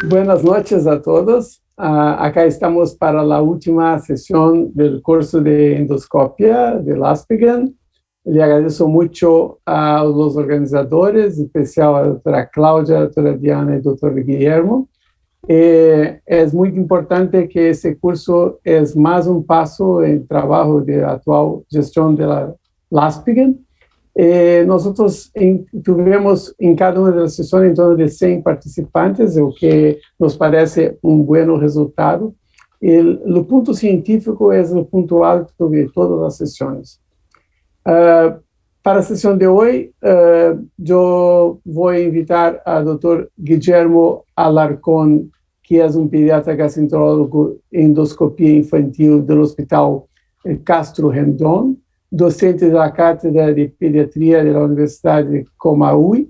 Buenas noches a todos. Acá estamos para la última sesión del curso de endoscopia de LASPGAN. Le agradezco mucho a los organizadores, en especial a la doctora Cláudia, a la doctora Diana y al doctor Guillermo. Es muy importante que este curso es más un paso en el trabajo de actual gestión de la LASPGAN. Nosotros tuvimos en cada una de las sesiones en torno de 100 participantes, o que nos parece un buen resultado. El punto científico es el punto alto de todas las sesiones. Para la sesión de hoy, yo voy a invitar al doctor Guillermo Alarcón, que es un pediatra gastroenterólogo en endoscopia infantil del Hospital Castro Rendón, docente de la Cátedra de Pediatría de la Universidad de Comahue,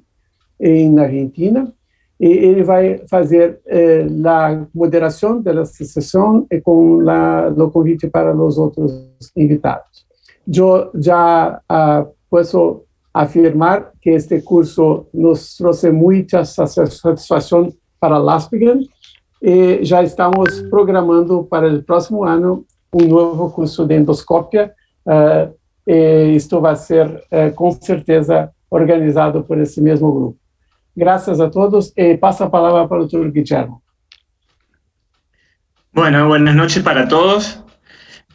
en Argentina. Ele vai fazer a moderação da sessão com o convite para os outros invitados. Eu já posso afirmar que este curso nos trouxe muita satisfação para a LASPGAN e já estamos programando para o próximo ano um novo curso de endoscópia. Isto vai ser, com certeza, organizado por esse mesmo grupo. Gracias a todos. Paso la palabra para el doctor Guillermo. Bueno, buenas noches para todos.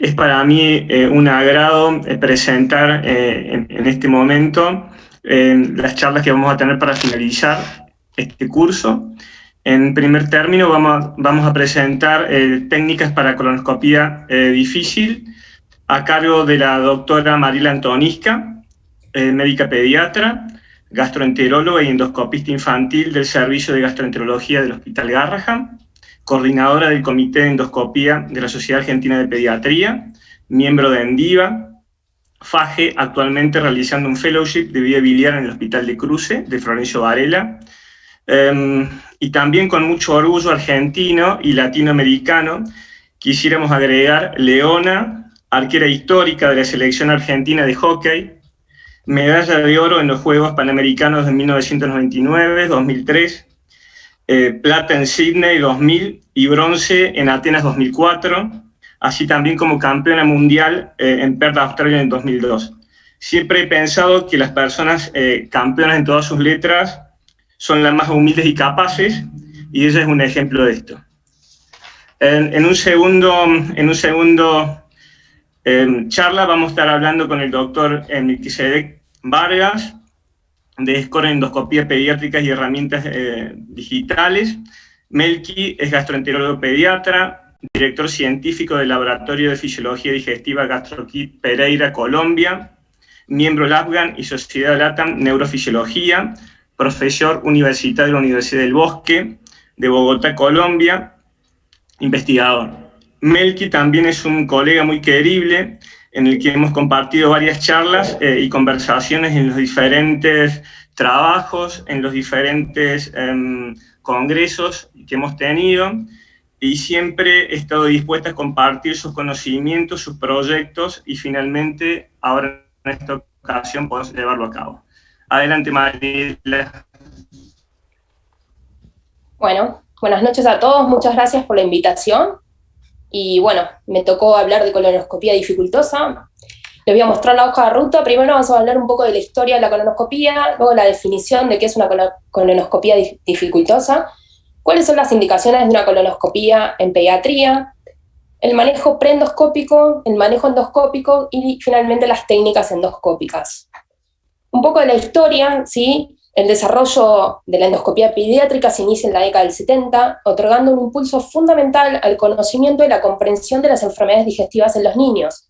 Es para mí un agrado presentar en este momento las charlas que vamos a tener para finalizar este curso. En primer término vamos a presentar técnicas para colonoscopía difícil a cargo de la doctora Mariela Antonisca, médica pediatra, gastroenteróloga y endoscopista infantil del Servicio de Gastroenterología del Hospital Garrahan, coordinadora del Comité de Endoscopía de la Sociedad Argentina de Pediatría, miembro de ENDIVA, FAGE, actualmente realizando un fellowship de vía biliar en el Hospital de Cruce, de Florencio Varela, y también con mucho orgullo argentino y latinoamericano, quisiéramos agregar Leona, arquera histórica de la selección argentina de hockey, medalla de oro en los Juegos Panamericanos de 1999, 2003, plata en Sydney 2000 y bronce en Atenas 2004, así también como campeona mundial en Perth, Australia en 2002. Siempre he pensado que las personas campeonas en todas sus letras son las más humildes y capaces, y ella es un ejemplo de esto. En un segundo charla vamos a estar hablando con el doctor Melquisedec Vargas, de Score en Endoscopía Pediátrica y Herramientas Digitales. Melqui es gastroenterólogo pediatra, director científico del Laboratorio de Fisiología Digestiva GastroKit Pereira, Colombia, miembro LASPGAN y Sociedad LATAM Neurofisiología, profesor universitario de la Universidad del Bosque de Bogotá, Colombia, investigador. Melqui también es un colega muy querible, en el que hemos compartido varias charlas y conversaciones en los diferentes trabajos, en los diferentes congresos que hemos tenido, y siempre he estado dispuesta a compartir sus conocimientos, sus proyectos, y finalmente, ahora en esta ocasión, podemos llevarlo a cabo. Adelante, Mariela. Bueno, buenas noches a todos, muchas gracias por la invitación. Y bueno, me tocó hablar de colonoscopía dificultosa. Les voy a mostrar la hoja de ruta. Primero vamos a hablar un poco de la historia de la colonoscopía, luego la definición de qué es una colonoscopía dificultosa, cuáles son las indicaciones de una colonoscopía en pediatría, el manejo preendoscópico, el manejo endoscópico y finalmente las técnicas endoscópicas. Un poco de la historia, ¿sí? El desarrollo de la endoscopía pediátrica se inicia en la década del 70, otorgando un impulso fundamental al conocimiento y la comprensión de las enfermedades digestivas en los niños.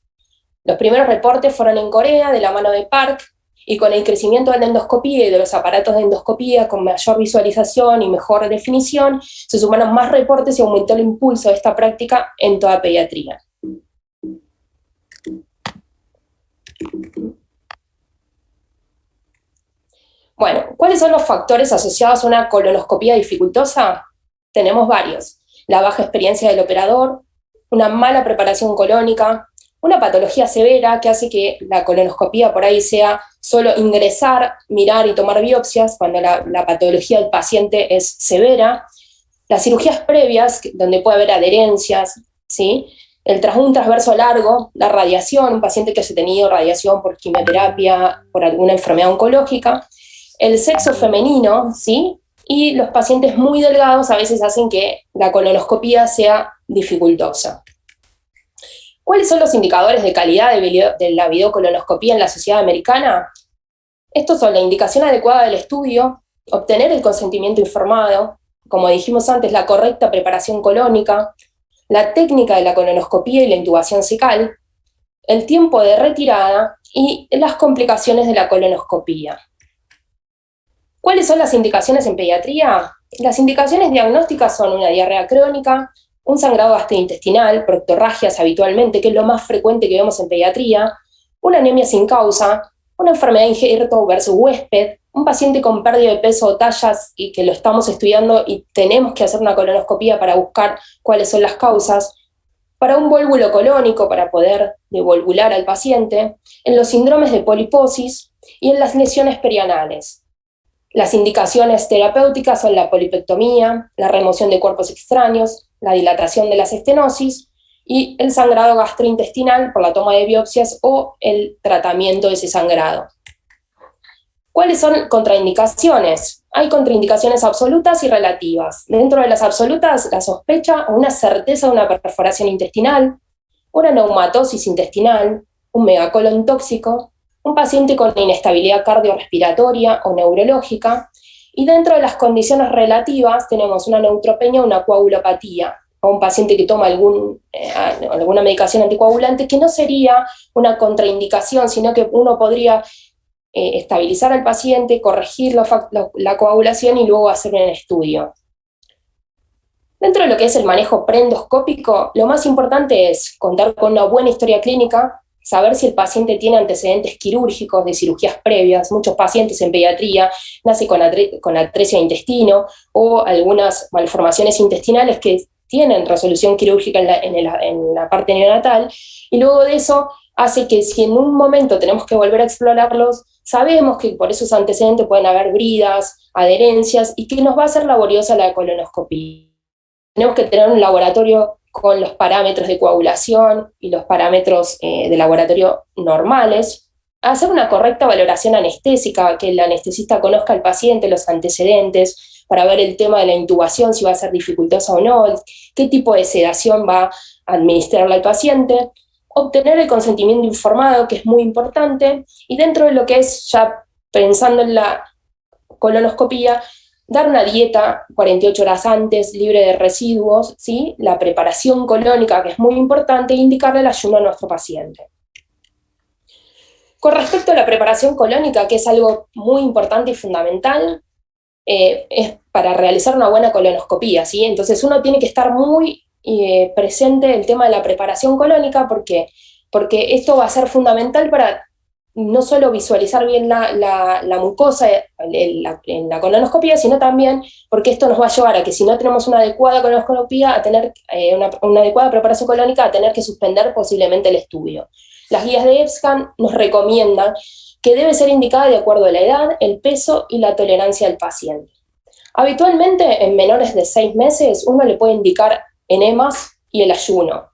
Los primeros reportes fueron en Corea, de la mano de Park, y con el crecimiento de la endoscopía y de los aparatos de endoscopía con mayor visualización y mejor definición, se sumaron más reportes y aumentó el impulso de esta práctica en toda pediatría. Bueno, ¿cuáles son los factores asociados a una colonoscopía dificultosa? Tenemos varios. La baja experiencia del operador, una mala preparación colónica, una patología severa que hace que la colonoscopía por ahí sea solo ingresar, mirar y tomar biopsias cuando la patología del paciente es severa, Las cirugías previas, donde puede haber adherencias, ¿sí? El un transverso largo, la radiación, un paciente que haya tenido radiación por quimioterapia, por alguna enfermedad oncológica, el sexo femenino, ¿sí? Y los pacientes muy delgados a veces hacen que la colonoscopía sea dificultosa. ¿Cuáles son los indicadores de calidad de la videocolonoscopía en la sociedad americana? Estos son la indicación adecuada del estudio, obtener el consentimiento informado, como dijimos antes, la correcta preparación colónica, la técnica de la colonoscopía y la intubación cecal, el tiempo de retirada y las complicaciones de la colonoscopía. ¿Cuáles son las indicaciones en pediatría? Las indicaciones diagnósticas son una diarrea crónica, un sangrado gastrointestinal, proctorragias habitualmente, que es lo más frecuente que vemos en pediatría, una anemia sin causa, una enfermedad injerto versus huésped, un paciente con pérdida de peso o tallas y que lo estamos estudiando y tenemos que hacer una colonoscopía para buscar cuáles son las causas, para un vólvulo colónico para poder devolvular al paciente, en los síndromes de poliposis y en las lesiones perianales. Las indicaciones terapéuticas son la polipectomía, la remoción de cuerpos extraños, la dilatación de las estenosis y el sangrado gastrointestinal por la toma de biopsias o el tratamiento de ese sangrado. ¿Cuáles son contraindicaciones? Hay contraindicaciones absolutas y relativas. Dentro de las absolutas, la sospecha o una certeza de una perforación intestinal, una neumatosis intestinal, un megacolon tóxico, un paciente con inestabilidad cardiorrespiratoria o neurológica, y dentro de las condiciones relativas tenemos una neutropenia o una coagulopatía, o un paciente que toma alguna medicación anticoagulante, que no sería una contraindicación, sino que uno podría estabilizar al paciente, corregir la coagulación y luego hacer un estudio. Dentro de lo que es el manejo preendoscópico, lo más importante es contar con una buena historia clínica, saber si el paciente tiene antecedentes quirúrgicos de cirugías previas. Muchos pacientes en pediatría nacen con atresia de intestino o algunas malformaciones intestinales que tienen resolución quirúrgica en la parte neonatal, y luego de eso hace que si en un momento tenemos que volver a explorarlos, sabemos que por esos antecedentes pueden haber bridas, adherencias, y que nos va a hacer laboriosa la colonoscopía. Tenemos que tener un laboratorio con los parámetros de coagulación y los parámetros de laboratorio normales, hacer una correcta valoración anestésica, que el anestesista conozca al paciente, los antecedentes, para ver el tema de la intubación, si va a ser dificultosa o no, qué tipo de sedación va a administrarle al paciente, obtener el consentimiento informado, que es muy importante, y dentro de lo que es, ya pensando en la colonoscopía, dar una dieta 48 horas antes, libre de residuos, ¿sí? La preparación colónica, que es muy importante, e indicarle el ayuno a nuestro paciente. Con respecto a la preparación colónica, que es algo muy importante y fundamental, es para realizar una buena colonoscopía, ¿sí? Entonces uno tiene que estar muy presente el tema de la preparación colónica, porque esto va a ser fundamental para no solo visualizar bien la mucosa en la colonoscopía, sino también porque esto nos va a llevar a que si no tenemos una adecuada colonoscopía, a tener una adecuada preparación colónica, a tener que suspender posiblemente el estudio. Las guías de EBSCAN nos recomiendan que debe ser indicada de acuerdo a la edad, el peso y la tolerancia del paciente. Habitualmente, en menores de 6 meses, uno le puede indicar enemas y el ayuno.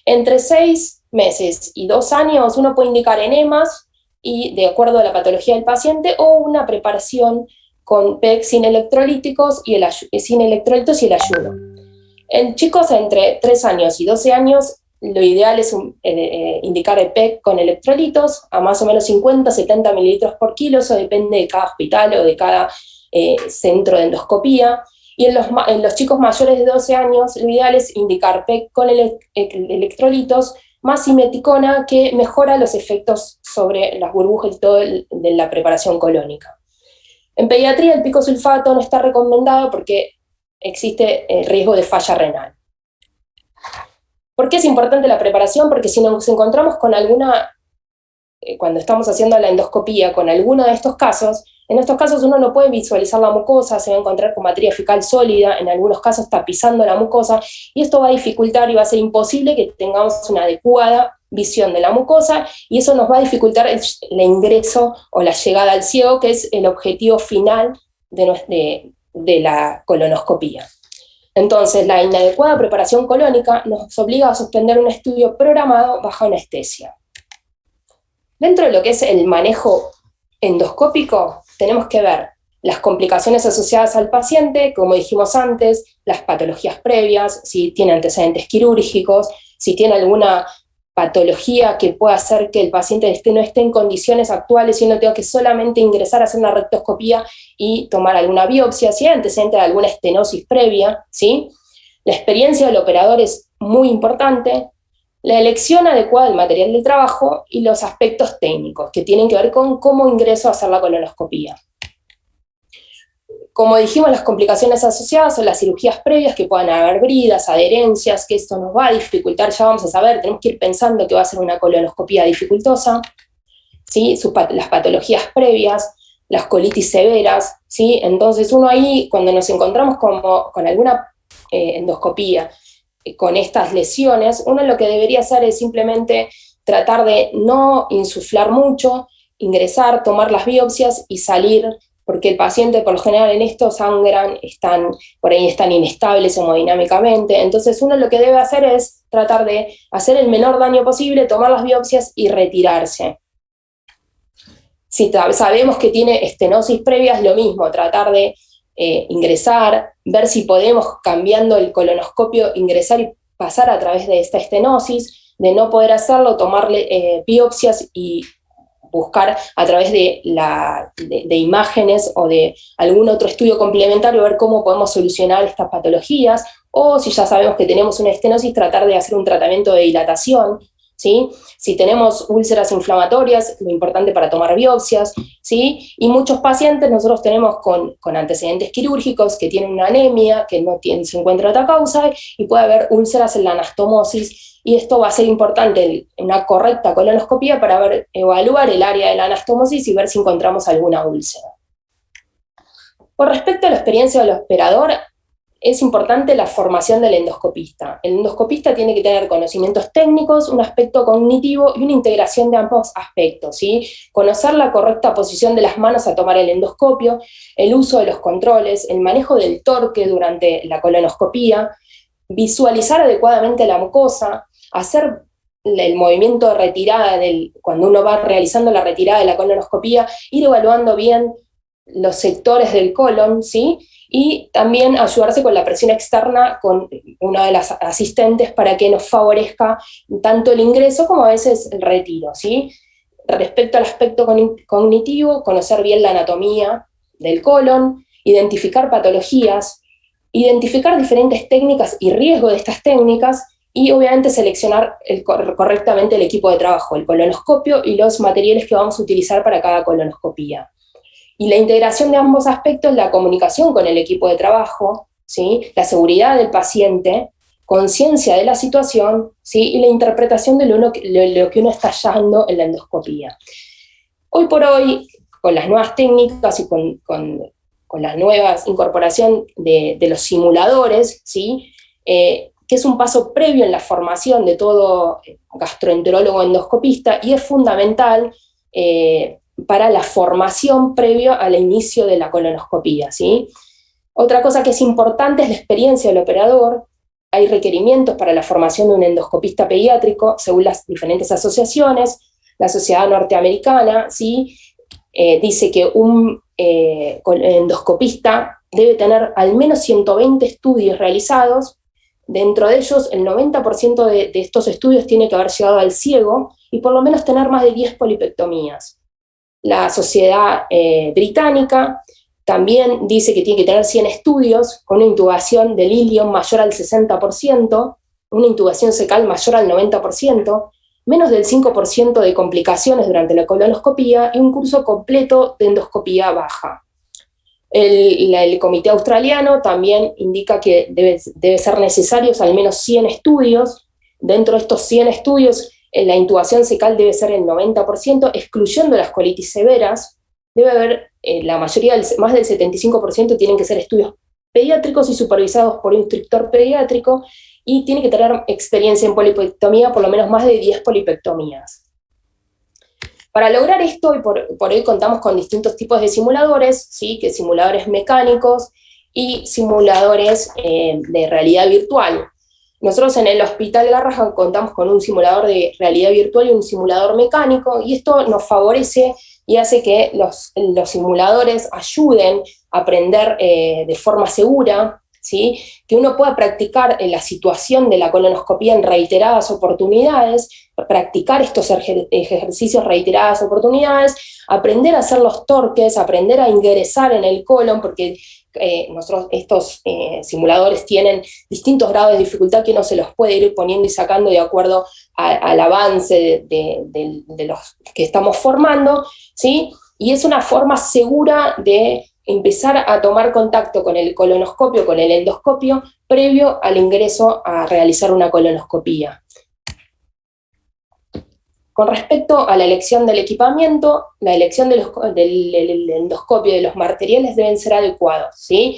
Entre 6 meses y 2 años, uno puede indicar enemas y de acuerdo a la patología del paciente, o una preparación con PEC sin electrolíticos y sin electrolitos y el ayuno. En chicos entre 3 años y 12 años, lo ideal es indicar el PEC con electrolitos a más o menos 50-70 mililitros por kilo, eso depende de cada hospital o de cada centro de endoscopía. Y en los chicos mayores de 12 años, lo ideal es indicar PEC con electrolitos más simeticona, que mejora los efectos sobre las burbujas y todo de la preparación colónica. En pediatría el picosulfato no está recomendado porque existe el riesgo de falla renal. ¿Por qué es importante la preparación? Porque si nos encontramos con cuando estamos haciendo la endoscopía con alguno de estos casos, en estos casos uno no puede visualizar la mucosa, se va a encontrar con materia fecal sólida, en algunos casos tapizando la mucosa, y esto va a dificultar y va a ser imposible que tengamos una adecuada visión de la mucosa, y eso nos va a dificultar el ingreso o la llegada al ciego, que es el objetivo final de la colonoscopía. Entonces, la inadecuada preparación colónica nos obliga a suspender un estudio programado bajo anestesia. Dentro de lo que es el manejo endoscópico, tenemos que ver las complicaciones asociadas al paciente, como dijimos antes, las patologías previas, si tiene antecedentes quirúrgicos, si tiene alguna patología que pueda hacer que el paciente no esté en condiciones actuales y no tenga que solamente ingresar a hacer una rectoscopía y tomar alguna biopsia, si hay antecedente de alguna estenosis previa, ¿sí? La experiencia del operador es muy importante, la elección adecuada del material de trabajo y los aspectos técnicos que tienen que ver con cómo ingreso a hacer la colonoscopía. Como dijimos, las complicaciones asociadas son las cirugías previas, que puedan haber bridas, adherencias, que esto nos va a dificultar, ya vamos a saber, tenemos que ir pensando que va a ser una colonoscopía dificultosa, ¿sí? Las patologías previas, las colitis severas, ¿sí? Entonces uno ahí, cuando nos encontramos con alguna endoscopía, con estas lesiones, uno lo que debería hacer es simplemente tratar de no insuflar mucho, ingresar, tomar las biopsias y salir, porque el paciente por lo general en esto sangran, por ahí están inestables hemodinámicamente, entonces uno lo que debe hacer es tratar de hacer el menor daño posible, tomar las biopsias y retirarse. Si sabemos que tiene estenosis previa, es lo mismo, tratar de ingresar, ver si podemos, cambiando el colonoscopio, ingresar y pasar a través de esta estenosis. De no poder hacerlo, tomarle biopsias y buscar a través de imágenes o de algún otro estudio complementario, ver cómo podemos solucionar estas patologías, o si ya sabemos que tenemos una estenosis, tratar de hacer un tratamiento de dilatación, ¿sí? Si tenemos úlceras inflamatorias, lo importante para tomar biopsias, ¿sí? Y muchos pacientes nosotros tenemos con antecedentes quirúrgicos que tienen una anemia, que no se encuentra otra causa, y puede haber úlceras en la anastomosis, y esto va a ser importante, una correcta colonoscopía para evaluar el área de la anastomosis y ver si encontramos alguna úlcera. Con respecto a la experiencia del operador, es importante la formación del endoscopista. El endoscopista tiene que tener conocimientos técnicos, un aspecto cognitivo y una integración de ambos aspectos, ¿sí? Conocer la correcta posición de las manos a tomar el endoscopio, el uso de los controles, el manejo del torque durante la colonoscopía, visualizar adecuadamente la mucosa, hacer el movimiento de retirada, cuando uno va realizando la retirada de la colonoscopía, ir evaluando bien los sectores del colon, ¿sí? Y también ayudarse con la presión externa con una de las asistentes para que nos favorezca tanto el ingreso como a veces el retiro, ¿sí? Respecto al aspecto cognitivo, conocer bien la anatomía del colon, identificar patologías, identificar diferentes técnicas y riesgo de estas técnicas, y obviamente seleccionar correctamente el equipo de trabajo, el colonoscopio y los materiales que vamos a utilizar para cada colonoscopía. Y la integración de ambos aspectos, la comunicación con el equipo de trabajo, ¿sí? La seguridad del paciente, conciencia de la situación, ¿sí? Y la interpretación de lo que uno está hallando en la endoscopía. Hoy por hoy, con las nuevas técnicas y con la nueva incorporación de los simuladores, ¿sí? Que es un paso previo en la formación de todo gastroenterólogo endoscopista y es fundamental para la formación previa al inicio de la colonoscopía, ¿sí? Otra cosa que es importante es la experiencia del operador. Hay requerimientos para la formación de un endoscopista pediátrico según las diferentes asociaciones. La Sociedad Norteamericana, ¿sí? Dice que un endoscopista debe tener al menos 120 estudios realizados. Dentro de ellos, el 90% de estos estudios tiene que haber llegado al ciego y por lo menos tener más de 10 polipectomías. La Sociedad Británica también dice que tiene que tener 100 estudios con una intubación del ilion mayor al 60%, una intubación cecal mayor al 90%, menos del 5% de complicaciones durante la colonoscopía y un curso completo de endoscopía baja. El comité australiano también indica que debe ser necesarios al menos 100 estudios. Dentro de estos 100 estudios, la intubación cecal debe ser el 90%, excluyendo las colitis severas. Debe haber, la mayoría, más del 75% tienen que ser estudios pediátricos y supervisados por un instructor pediátrico, y tiene que tener experiencia en polipectomía, por lo menos más de 10 polipectomías. Para lograr esto, y por hoy contamos con distintos tipos de simuladores, ¿sí? Que simuladores mecánicos y simuladores de realidad virtual. Nosotros en el Hospital Garrahan contamos con un simulador de realidad virtual y un simulador mecánico, y esto nos favorece y hace que los simuladores ayuden a aprender de forma segura, ¿sí? Que uno pueda practicar la situación de la colonoscopía en reiteradas oportunidades, practicar estos ejercicios reiteradas oportunidades, aprender a hacer los torques, aprender a ingresar en el colon, porque estos simuladores tienen distintos grados de dificultad que uno se los puede ir poniendo y sacando de acuerdo al avance de los que estamos formando, ¿sí? Y es una forma segura de empezar a tomar contacto con el colonoscopio, con el endoscopio, previo al ingreso a realizar una colonoscopía. Con respecto a la elección del equipamiento, la elección del endoscopio y de los materiales deben ser adecuados, ¿sí?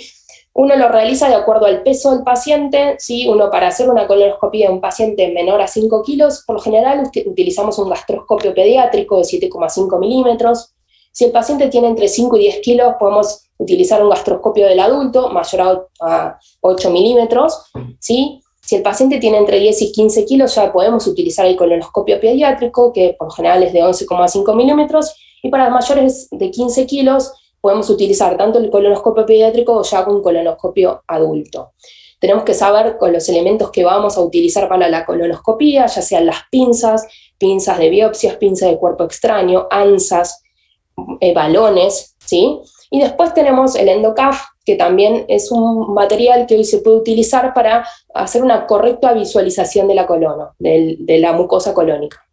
Uno lo realiza de acuerdo al peso del paciente, ¿sí? Uno, para hacer una colonoscopia de un paciente menor a 5 kilos, por lo general utilizamos un gastroscopio pediátrico de 7,5 milímetros. Si el paciente tiene entre 5 y 10 kilos, podemos utilizar un gastroscopio del adulto mayor a 8 milímetros, ¿sí? Si el paciente tiene entre 10 y 15 kilos, ya podemos utilizar el colonoscopio pediátrico, que por lo general es de 11,5 milímetros, y para mayores de 15 kilos podemos utilizar tanto el colonoscopio pediátrico o ya un colonoscopio adulto. Tenemos que saber con los elementos que vamos a utilizar para la colonoscopía, ya sean las pinzas de biopsias, pinzas de cuerpo extraño, anzas, balones, ¿sí? Y después tenemos el EndoCAF, que también es un material que hoy se puede utilizar para hacer una correcta visualización de la colona, de la mucosa colónica.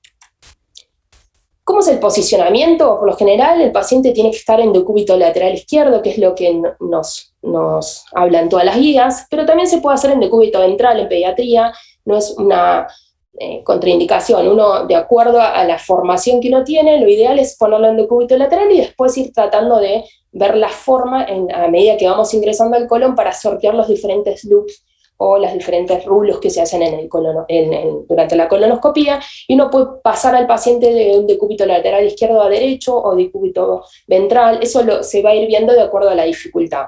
¿Cómo es el posicionamiento? Por lo general, el paciente tiene que estar en decúbito lateral izquierdo, que es lo que nos hablan todas las guías, pero también se puede hacer en decúbito ventral en pediatría, no es una contraindicación. Uno, de acuerdo a la formación que uno tiene, lo ideal es ponerlo en decúbito lateral y después ir tratando de ver la forma a medida que vamos ingresando al colon para sortear los diferentes loops o los diferentes rulos que se hacen en el colon, durante la colonoscopía, y uno puede pasar al paciente de un decúbito lateral izquierdo a derecho o decúbito ventral. Eso se va a ir viendo de acuerdo a la dificultad.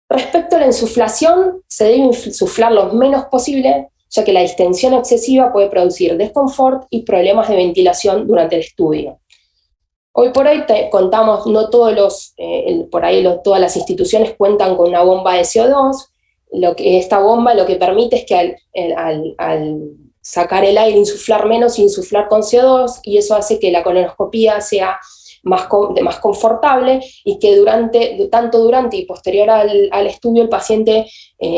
Respecto a la insuflación, se debe insuflar lo menos posible, ya que la distensión excesiva puede producir desconfort y problemas de ventilación durante el estudio. Hoy por hoy contamos, no todas las instituciones cuentan con una bomba de CO2. Esta bomba lo que permite es que al sacar el aire, insuflar menos y insuflar con CO2, y eso hace que la colonoscopía sea más confortable y que tanto durante y posterior al estudio el paciente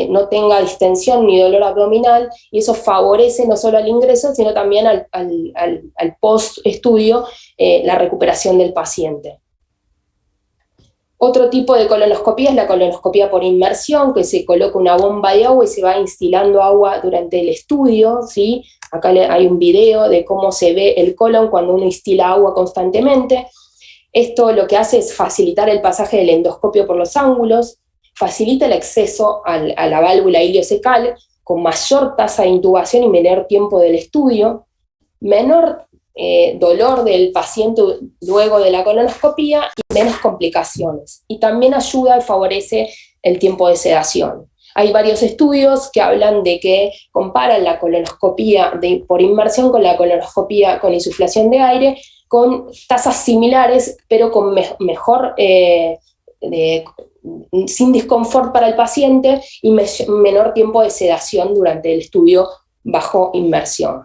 no tenga distensión ni dolor abdominal, y eso favorece no solo al ingreso, sino también al post-estudio la recuperación del paciente. Otro tipo de colonoscopía es la colonoscopía por inmersión, que se coloca una bomba de agua y se va instilando agua durante el estudio, ¿sí? Acá hay un video de cómo se ve el colon cuando uno instila agua constantemente. Esto lo que hace es facilitar el pasaje del endoscopio por los ángulos, facilita el acceso a la válvula iliocecal, con mayor tasa de intubación y menor tiempo del estudio, menor dolor del paciente luego de la colonoscopía y menos complicaciones. Y también ayuda y favorece el tiempo de sedación. Hay varios estudios que hablan de que comparan la colonoscopía por inmersión con la colonoscopía con insuflación de aire, con tasas similares, pero con mejor, sin disconfort para el paciente y menor tiempo de sedación durante el estudio bajo inmersión.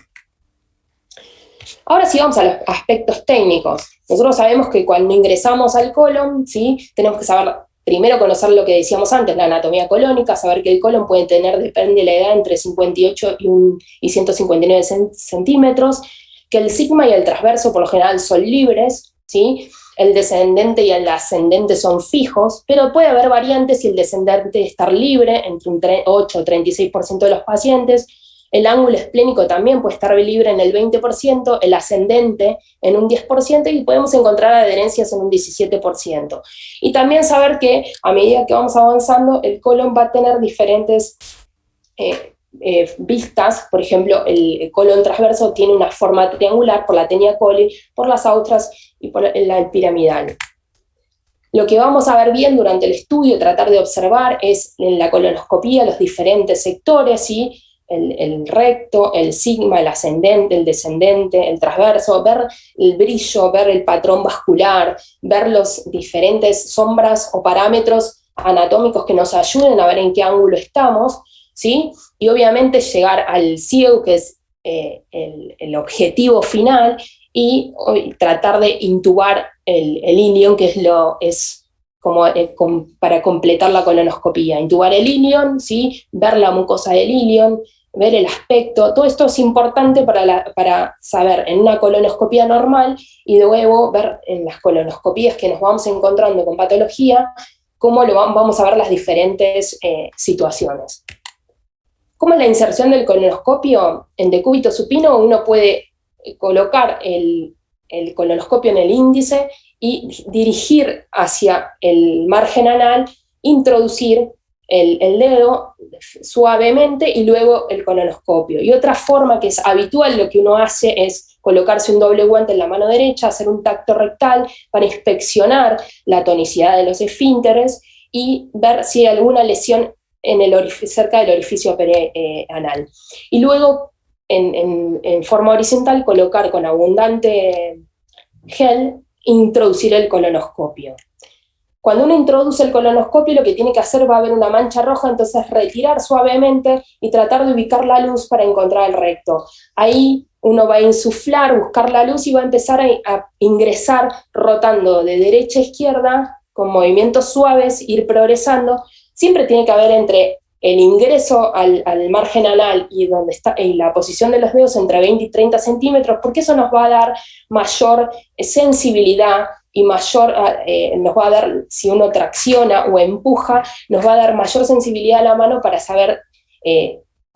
Ahora sí vamos a los aspectos técnicos. Nosotros sabemos que cuando ingresamos al colon, ¿sí? Tenemos que saber, primero conocer lo que decíamos antes, la anatomía colónica, saber que el colon puede tener, depende de la edad, entre 58 y 159 centímetros, que el sigma y el transverso por lo general son libres, ¿sí? El descendente y el ascendente son fijos, pero puede haber variantes y el descendente estar libre, entre un 8 o 36% de los pacientes. El ángulo esplénico también puede estar libre en el 20%, el ascendente en un 10%, y podemos encontrar adherencias en un 17%. Y también saber que a medida que vamos avanzando, el colon va a tener diferentes vistas. Por ejemplo, el colon transverso tiene una forma triangular por la tenia coli, por las austras y por la piramidal. Lo que vamos a ver bien durante el estudio, tratar de observar, es en la colonoscopía los diferentes sectores, ¿sí? El recto, el sigma, el ascendente, el descendente, el transverso, ver el brillo, ver el patrón vascular, ver los diferentes sombras o parámetros anatómicos que nos ayuden a ver en qué ángulo estamos, ¿sí? Y obviamente llegar al ciego, que es el objetivo final, y tratar de intubar el ilion, que es como para completar la colonoscopía. Intubar el ilion, ¿sí? Ver la mucosa del ilion, ver el aspecto, todo esto es importante para saber en una colonoscopía normal y luego ver en las colonoscopías que nos vamos encontrando con patología, cómo vamos a ver las diferentes situaciones. ¿Cómo es la inserción del colonoscopio? En decúbito supino uno puede colocar el colonoscopio en el índice y dirigir hacia el margen anal, introducir el dedo suavemente y luego el colonoscopio. Y otra forma que es habitual, lo que uno hace es colocarse un doble guante en la mano derecha, hacer un tacto rectal para inspeccionar la tonicidad de los esfínteres y ver si hay alguna lesión cerca del orificio anal. Y luego, en forma horizontal, colocar con abundante gel, introducir el colonoscopio. Cuando uno introduce el colonoscopio, lo que tiene que hacer, va a haber una mancha roja, entonces retirar suavemente y tratar de ubicar la luz para encontrar el recto. Ahí uno va a insuflar, buscar la luz y va a empezar a ingresar rotando de derecha a izquierda, con movimientos suaves, ir progresando. Siempre tiene que haber entre el ingreso al margen anal y donde está la posición de los dedos entre 20 y 30 centímetros, porque eso nos va a dar mayor sensibilidad y nos va a dar, si uno tracciona o empuja, nos va a dar mayor sensibilidad a la mano para saber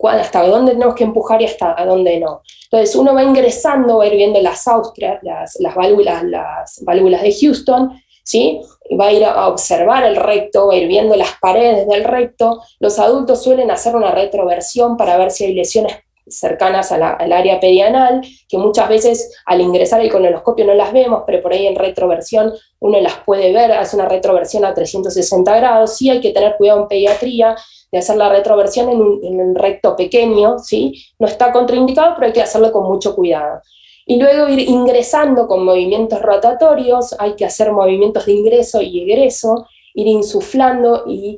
hasta dónde tenemos que empujar y hasta dónde no. Entonces uno va ingresando, va a ir viendo las austrias, las válvulas de Houston, ¿sí? Va a ir a observar el recto, va a ir viendo las paredes del recto. Los adultos suelen hacer una retroversión para ver si hay lesiones cercanas al área perianal, que muchas veces al ingresar el colonoscopio no las vemos, pero por ahí en retroversión uno las puede ver, hace una retroversión a 360 grados, sí hay que tener cuidado en pediatría de hacer la retroversión en un recto pequeño, ¿sí? No está contraindicado, pero hay que hacerlo con mucho cuidado. Y luego ir ingresando con movimientos rotatorios, hay que hacer movimientos de ingreso y egreso, ir insuflando y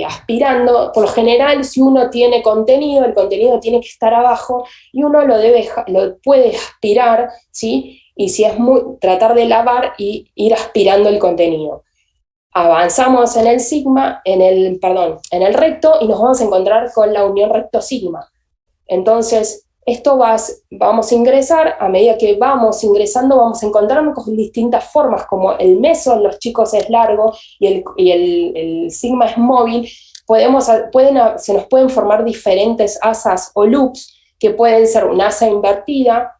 aspirando. Por lo general, si uno tiene contenido, el contenido tiene que estar abajo y uno lo puede aspirar, ¿sí? Y si es tratar de lavar y ir aspirando el contenido. Avanzamos en el sigma, en el recto, y nos vamos a encontrar con la unión recto-sigma. Entonces, esto vamos a ingresar, a medida que vamos ingresando, vamos a encontrarnos con distintas formas, como el meso en los chicos es largo y el sigma es móvil. Se nos pueden formar diferentes asas o loops, que pueden ser un asa invertida,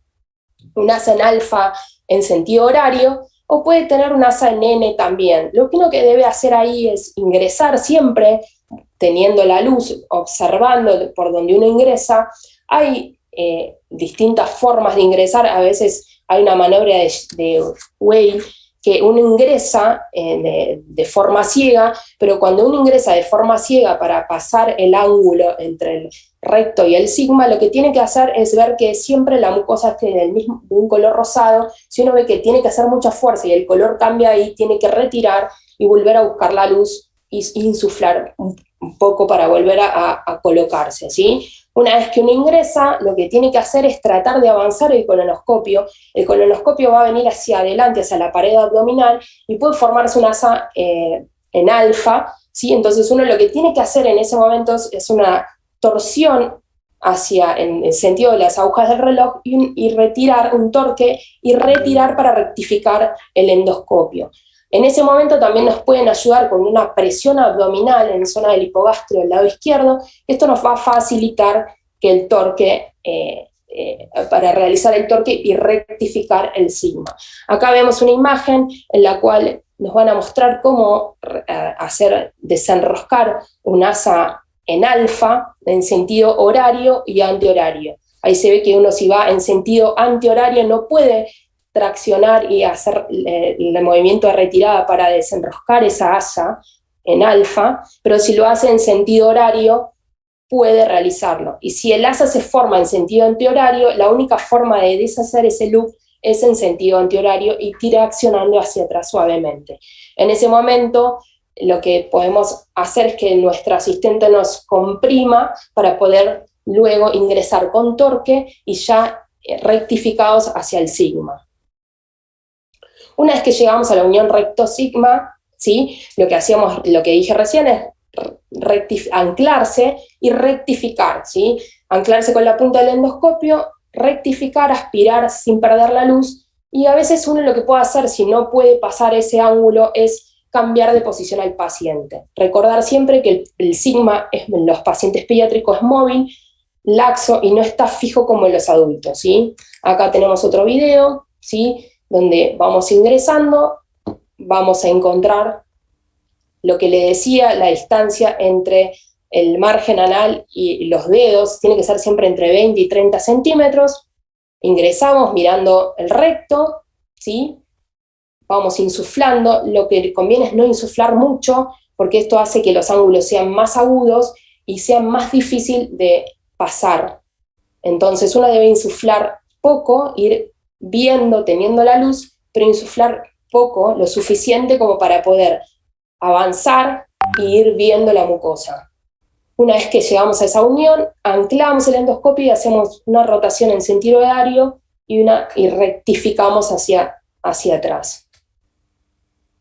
un asa en alfa en sentido horario, o puede tener un asa en N también. Lo que uno que debe hacer ahí es ingresar siempre, teniendo la luz, observando por donde uno ingresa. Hay distintas formas de ingresar. A veces hay una maniobra de Weil que uno ingresa de forma ciega, pero cuando uno ingresa de forma ciega para pasar el ángulo entre el recto y el sigma, lo que tiene que hacer es ver que siempre la mucosa esté de un color rosado. Si uno ve que tiene que hacer mucha fuerza y el color cambia ahí, tiene que retirar y volver a buscar la luz y insuflar un poco para volver a colocarse, ¿sí? Una vez que uno ingresa, lo que tiene que hacer es tratar de avanzar el colonoscopio. El colonoscopio va a venir hacia adelante, hacia la pared abdominal, y puede formarse un asa en alfa, ¿sí? Entonces uno lo que tiene que hacer en ese momento es una torsión en el sentido de las agujas del reloj y retirar un torque y retirar para rectificar el endoscopio. En ese momento también nos pueden ayudar con una presión abdominal en zona del hipogastrio del lado izquierdo. Esto nos va a facilitar que el torque, para realizar el torque y rectificar el sigma. Acá vemos una imagen en la cual nos van a mostrar cómo desenroscar un asa en alfa en sentido horario y antihorario. Ahí se ve que uno, si va en sentido antihorario, no puede traccionar y hacer el movimiento de retirada para desenroscar esa asa en alfa, pero si lo hace en sentido horario, puede realizarlo. Y si el asa se forma en sentido antihorario, la única forma de deshacer ese loop es en sentido antihorario y traccionando hacia atrás suavemente. En ese momento, lo que podemos hacer es que nuestro asistente nos comprima para poder luego ingresar con torque y ya rectificados hacia el sigma. Una vez que llegamos a la unión recto-sigma, ¿sí? Lo que hacíamos, lo que dije recién es anclarse y rectificar, ¿sí? Anclarse con la punta del endoscopio, rectificar, aspirar sin perder la luz, y a veces uno lo que puede hacer si no puede pasar ese ángulo es cambiar de posición al paciente. Recordar siempre que el sigma en los pacientes pediátricos es móvil, laxo y no está fijo como en los adultos, ¿sí? Acá tenemos otro video, ¿sí? Donde vamos ingresando, vamos a encontrar lo que le decía, la distancia entre el margen anal y los dedos, tiene que ser siempre entre 20 y 30 centímetros, ingresamos mirando el recto, ¿sí? Vamos insuflando, lo que conviene es no insuflar mucho, porque esto hace que los ángulos sean más agudos y sea más difícil de pasar. Entonces uno debe insuflar poco, ir viendo, teniendo la luz, pero insuflar poco, lo suficiente como para poder avanzar e ir viendo la mucosa. Una vez que llegamos a esa unión, anclamos el endoscopio y hacemos una rotación en sentido horario y rectificamos hacia atrás.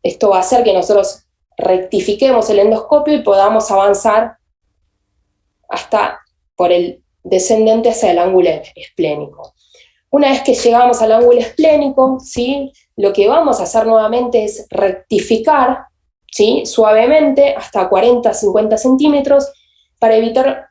Esto va a hacer que nosotros rectifiquemos el endoscopio y podamos avanzar hasta por el descendente hacia el ángulo esplénico. Una vez que llegamos al ángulo esplénico, ¿sí? Lo que vamos a hacer nuevamente es rectificar, ¿sí? Suavemente hasta 40-50 centímetros para evitar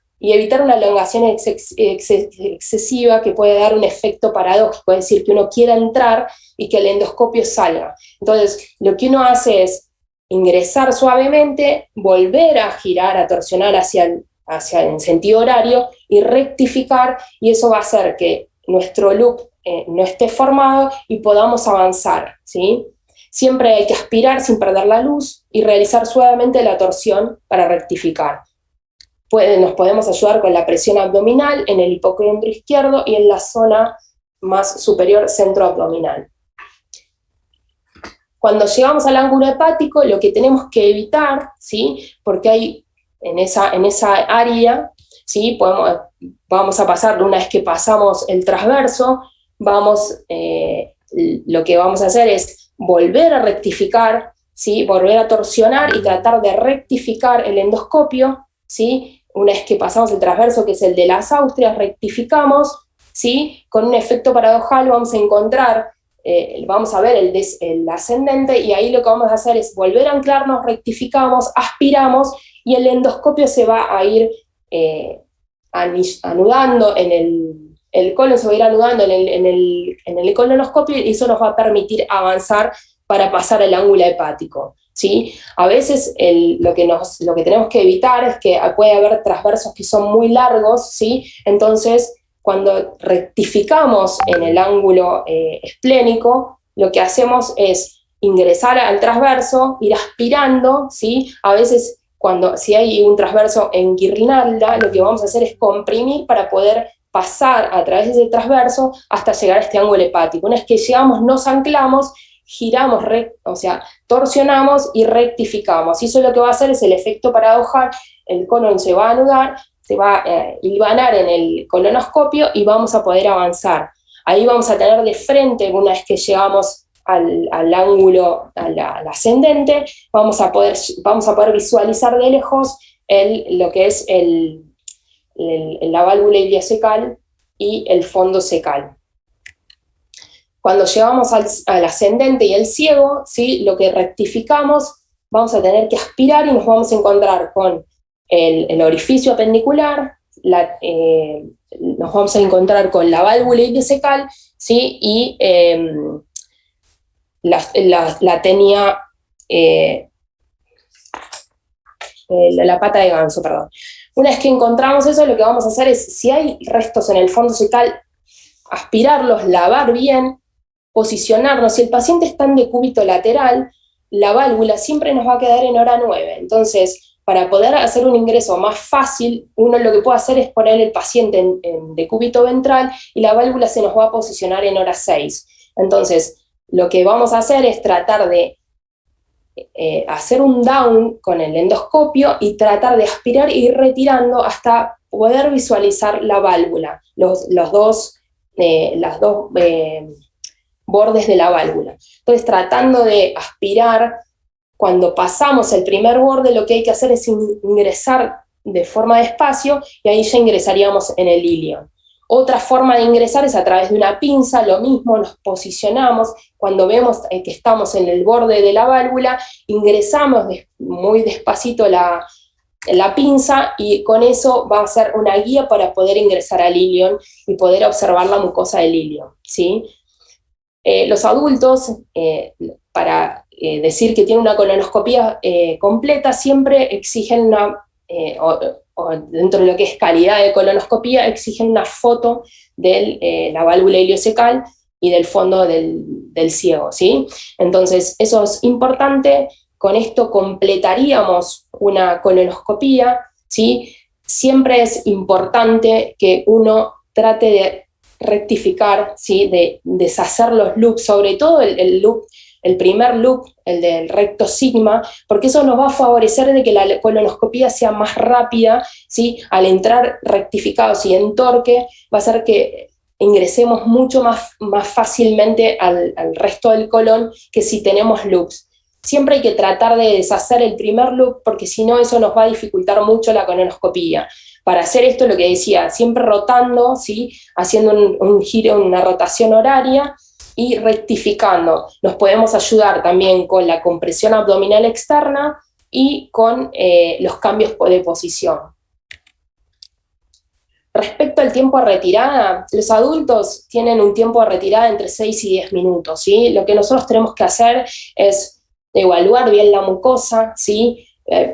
una elongación excesiva que puede dar un efecto paradójico, es decir, que uno quiera entrar y que el endoscopio salga. Entonces, lo que uno hace es ingresar suavemente, volver a girar, a torsionar hacia el sentido horario y rectificar, y eso va a hacer que nuestro loop no esté formado y podamos avanzar, ¿sí? Siempre hay que aspirar sin perder la luz y realizar suavemente la torsión para rectificar. Nos podemos ayudar con la presión abdominal en el hipocondrio izquierdo y en la zona más superior centroabdominal. Cuando llegamos al ángulo hepático, lo que tenemos que evitar, ¿sí? Porque hay en esa área, ¿sí? Vamos a pasar, una vez que pasamos el transverso, lo que vamos a hacer es volver a rectificar, ¿sí? Volver a torsionar y tratar de rectificar el endoscopio, ¿sí? Una vez que pasamos el transverso, que es el de las austrias, rectificamos, ¿sí? Con un efecto paradojal vamos a encontrar, vamos a ver el ascendente, y ahí lo que vamos a hacer es volver a anclarnos, rectificamos, aspiramos, y el endoscopio se va a ir anudando el colon se va a ir anudando en el colonoscopio, y eso nos va a permitir avanzar para pasar el ángulo hepático, ¿sí? A veces lo que tenemos que evitar es que puede haber transversos que son muy largos, ¿sí? Entonces, cuando rectificamos en el ángulo esplénico, lo que hacemos es ingresar al transverso, ir aspirando, ¿sí? A veces, si hay un transverso en guirnalda, lo que vamos a hacer es comprimir para poder pasar a través de ese transverso hasta llegar a este ángulo hepático. Una vez que llegamos, nos anclamos, giramos, torsionamos y rectificamos. Y eso lo que va a hacer es el efecto paradojal, el colon se va a anudar, se va a hilvanar en el colonoscopio y vamos a poder avanzar. Ahí vamos a tener de frente, una vez que llegamos al ángulo, al ascendente, vamos a poder visualizar de lejos lo que es la válvula iliocecal y el fondo cecal. Cuando llegamos al ascendente y el ciego, ¿sí? Lo que rectificamos, vamos a tener que aspirar y nos vamos a encontrar con el orificio apendicular, nos vamos a encontrar con la válvula iliocecal, ¿sí? Y la tenia, la pata de ganso, perdón. Una vez que encontramos eso, lo que vamos a hacer es, si hay restos en el fondo cecal, aspirarlos, lavar bien, posicionarnos. Si el paciente está en decúbito lateral, la válvula siempre nos va a quedar en hora 9. Entonces, para poder hacer un ingreso más fácil, uno lo que puede hacer es poner el paciente en decúbito ventral y la válvula se nos va a posicionar en hora 6. Entonces, lo que vamos a hacer es tratar de hacer un down con el endoscopio y tratar de aspirar e ir retirando hasta poder visualizar la válvula, las dos bordes de la válvula. Entonces, tratando de aspirar, cuando pasamos el primer borde, lo que hay que hacer es ingresar de forma despacio, y ahí ya ingresaríamos en el ilion. Otra forma de ingresar es a través de una pinza, lo mismo, nos posicionamos, cuando vemos que estamos en el borde de la válvula, ingresamos muy despacito la pinza, y con eso va a ser una guía para poder ingresar al ilion y poder observar la mucosa del ilion, ¿sí? Los adultos, para decir que tienen una colonoscopía completa, siempre exigen o dentro de lo que es calidad de colonoscopía, exigen una foto de la válvula iliocecal y del fondo del ciego, ¿sí? Entonces, eso es importante. Con esto completaríamos una colonoscopía, ¿sí? Siempre es importante que uno trate de rectificar, ¿sí? De deshacer los loops, sobre todo el primer loop, el del recto sigma, porque eso nos va a favorecer de que la colonoscopía sea más rápida, ¿sí? Al entrar rectificados y en torque, va a hacer que ingresemos mucho más fácilmente al resto del colon que si tenemos loops. Siempre hay que tratar de deshacer el primer loop, porque si no, eso nos va a dificultar mucho la colonoscopía. Para hacer esto, lo que decía, siempre rotando, ¿sí? Haciendo un giro, una rotación horaria, y rectificando. Nos podemos ayudar también con la compresión abdominal externa y con los cambios de posición. Respecto al tiempo de retirada, los adultos tienen un tiempo de retirada entre 6 y 10 minutos, ¿sí? Lo que nosotros tenemos que hacer es evaluar bien la mucosa, ¿sí?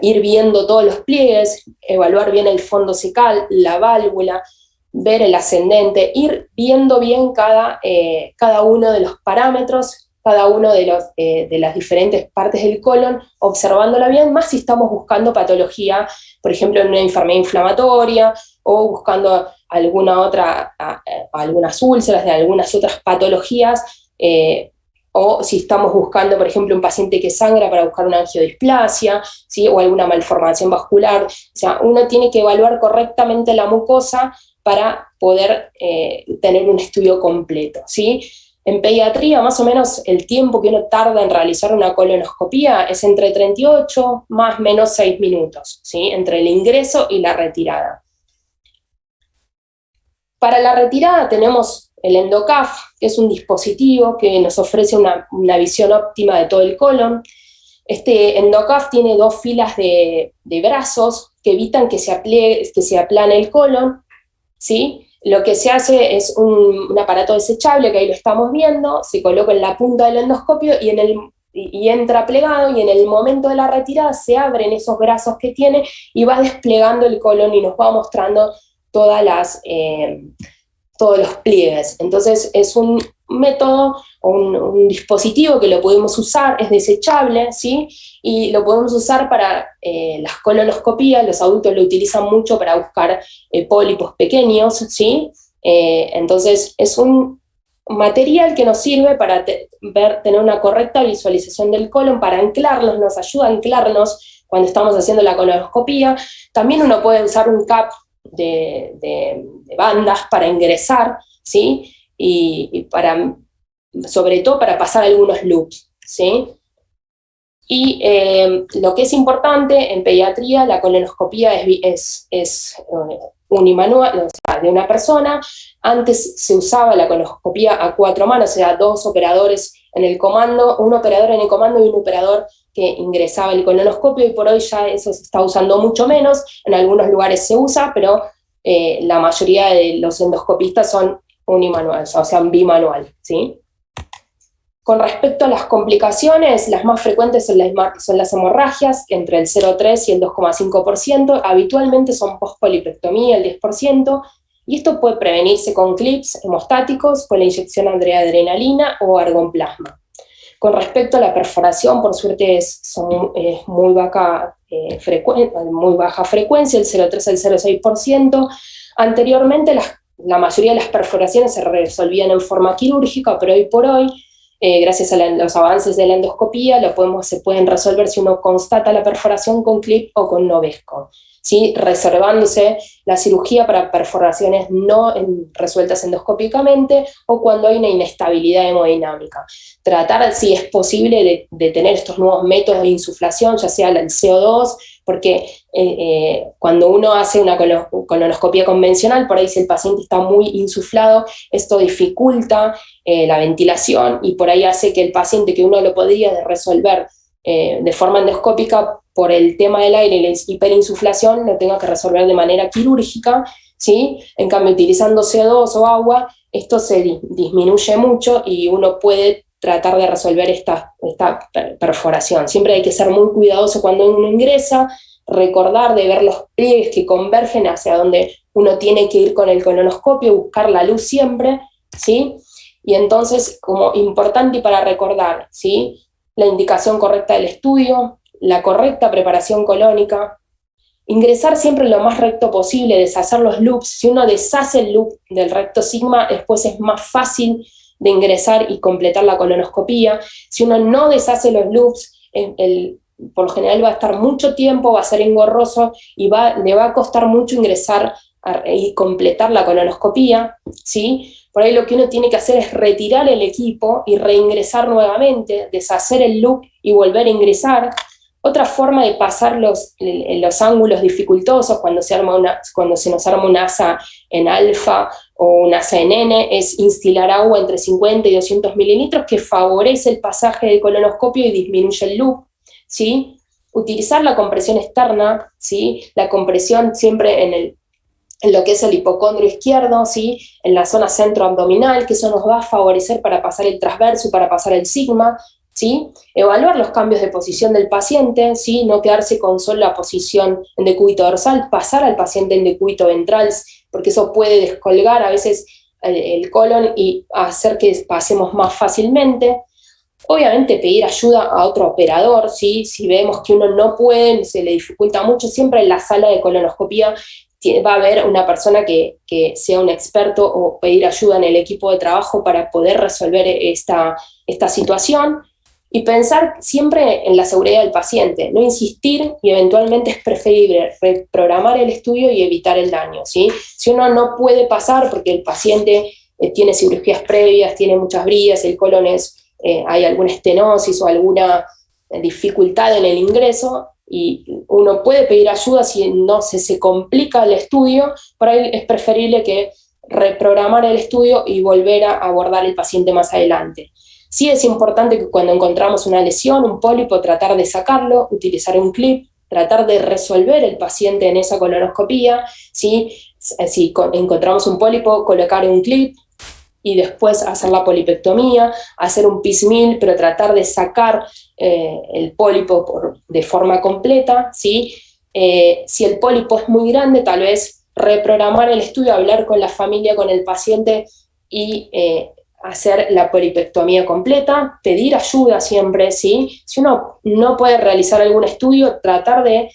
Ir viendo todos los pliegues, evaluar bien el fondo cecal, la válvula, ver el ascendente, ir viendo bien cada uno de los parámetros, cada uno de las diferentes partes del colon, observándola bien, más si estamos buscando patología, por ejemplo, en una enfermedad inflamatoria, o buscando algunas úlceras de algunas otras patologías, o si estamos buscando, por ejemplo, un paciente que sangra para buscar una angiodisplasia, ¿sí? O alguna malformación vascular. O sea, uno tiene que evaluar correctamente la mucosa para poder tener un estudio completo, ¿sí? En pediatría, más o menos, el tiempo que uno tarda en realizar una colonoscopía es entre 38 más o menos 6 minutos, ¿sí? Entre el ingreso y la retirada. Para la retirada tenemos el EndoCAF, que es un dispositivo que nos ofrece una visión óptima de todo el colon. Este EndoCAF tiene 2 filas de brazos que evitan que se aplane el colon, ¿sí? Lo que se hace es un aparato desechable, que ahí lo estamos viendo, se coloca en la punta del endoscopio y entra plegado, y en el momento de la retirada se abren esos brazos que tiene y va desplegando el colon y nos va mostrando todos los pliegues. Entonces es un método, un dispositivo que lo podemos usar, es desechable, ¿sí? Y lo podemos usar para las colonoscopías. Los adultos lo utilizan mucho para buscar pólipos pequeños, ¿sí? Entonces es un material que nos sirve para tener una correcta visualización del colon, para anclarlos, nos ayuda a anclarnos cuando estamos haciendo la colonoscopía. También uno puede usar un cap de bandas para ingresar, ¿sí? Y sobre todo para pasar algunos loops, ¿sí? Y lo que es importante en pediatría, la colonoscopía es unimanual, o sea, de una persona. Antes se usaba la colonoscopía a 4 manos, o sea, 2 operadores en el comando, un operador en el comando y un operador que ingresaba el colonoscopio, y por hoy ya eso se está usando mucho menos. En algunos lugares se usa, pero la mayoría de los endoscopistas son unimanuales, o sea, bimanual, ¿sí? Con respecto a las complicaciones, las más frecuentes son las hemorragias, entre el 0,3 y el 2,5%, habitualmente son pospolipectomía, el 10%, Y esto puede prevenirse con clips hemostáticos, con la inyección de adrenalina o argonplasma. Con respecto a la perforación, por suerte es muy baja frecuencia, el 0,3 al 0,6%. Anteriormente la mayoría de las perforaciones se resolvían en forma quirúrgica, pero hoy por hoy, gracias a los avances de la endoscopía, se pueden resolver si uno constata la perforación con clip o con Novesco, ¿sí? Reservándose la cirugía para perforaciones no resueltas endoscópicamente o cuando hay una inestabilidad hemodinámica. Tratar, si es posible, de tener estos nuevos métodos de insuflación, ya sea el CO2, porque cuando uno hace una colonoscopia convencional, por ahí si el paciente está muy insuflado, esto dificulta la ventilación y por ahí hace que el paciente, que uno lo podría resolver de forma endoscópica por el tema del aire y la hiperinsuflación, lo tenga que resolver de manera quirúrgica, ¿sí? En cambio, utilizando CO2 o agua, esto se disminuye mucho y uno puede tratar de resolver esta perforación. Siempre hay que ser muy cuidadoso cuando uno ingresa, recordar de ver los pliegues que convergen hacia donde uno tiene que ir con el colonoscopio, buscar la luz siempre, ¿sí? Y entonces, como importante para recordar, ¿sí? La indicación correcta del estudio, la correcta preparación colónica, ingresar siempre lo más recto posible, deshacer los loops. Si uno deshace el loop del recto sigma, después es más fácil de ingresar y completar la colonoscopía. Si uno no deshace los loops, por lo general va a estar mucho tiempo, va a ser engorroso y le va a costar mucho ingresar y completar la colonoscopía, ¿sí? Por ahí lo que uno tiene que hacer es retirar el equipo y reingresar nuevamente, deshacer el loop y volver a ingresar. Otra forma de pasar los ángulos dificultosos cuando se nos arma un asa en alfa o un asa en N es instilar agua entre 50 y 200 mililitros que favorece el pasaje del colonoscopio y disminuye el loop, ¿sí? Utilizar la compresión externa, ¿sí? La compresión siempre en lo que es el hipocondrio izquierdo, ¿sí? En la zona centroabdominal, que eso nos va a favorecer para pasar el transverso y para pasar el sigma, ¿sí? Evaluar los cambios de posición del paciente, ¿sí? No quedarse con solo la posición en decúbito dorsal, pasar al paciente en decúbito ventral, porque eso puede descolgar a veces el colon y hacer que pasemos más fácilmente. Obviamente pedir ayuda a otro operador, ¿sí? Si vemos que uno no puede, se le dificulta mucho, siempre en la sala de colonoscopía va a haber una persona que sea un experto o pedir ayuda en el equipo de trabajo para poder resolver esta situación. Y pensar siempre en la seguridad del paciente, no insistir y eventualmente es preferible reprogramar el estudio y evitar el daño, ¿sí? Si uno no puede pasar porque el paciente tiene cirugías previas, tiene muchas bridas, el colon hay alguna estenosis o alguna dificultad en el ingreso y uno puede pedir ayuda si no se complica el estudio, por ahí es preferible que reprogramar el estudio y volver a abordar el paciente más adelante. Sí es importante que cuando encontramos una lesión, un pólipo, tratar de sacarlo, utilizar un clip, tratar de resolver el paciente en esa colonoscopía, ¿sí? Si encontramos un pólipo, colocar un clip y después hacer la polipectomía, hacer un piecemeal, pero tratar de sacar el pólipo de forma completa, ¿sí? Si el pólipo es muy grande, tal vez reprogramar el estudio, hablar con la familia, con el paciente y hacer la polipectomía completa, pedir ayuda siempre, ¿sí? Si uno no puede realizar algún estudio, tratar de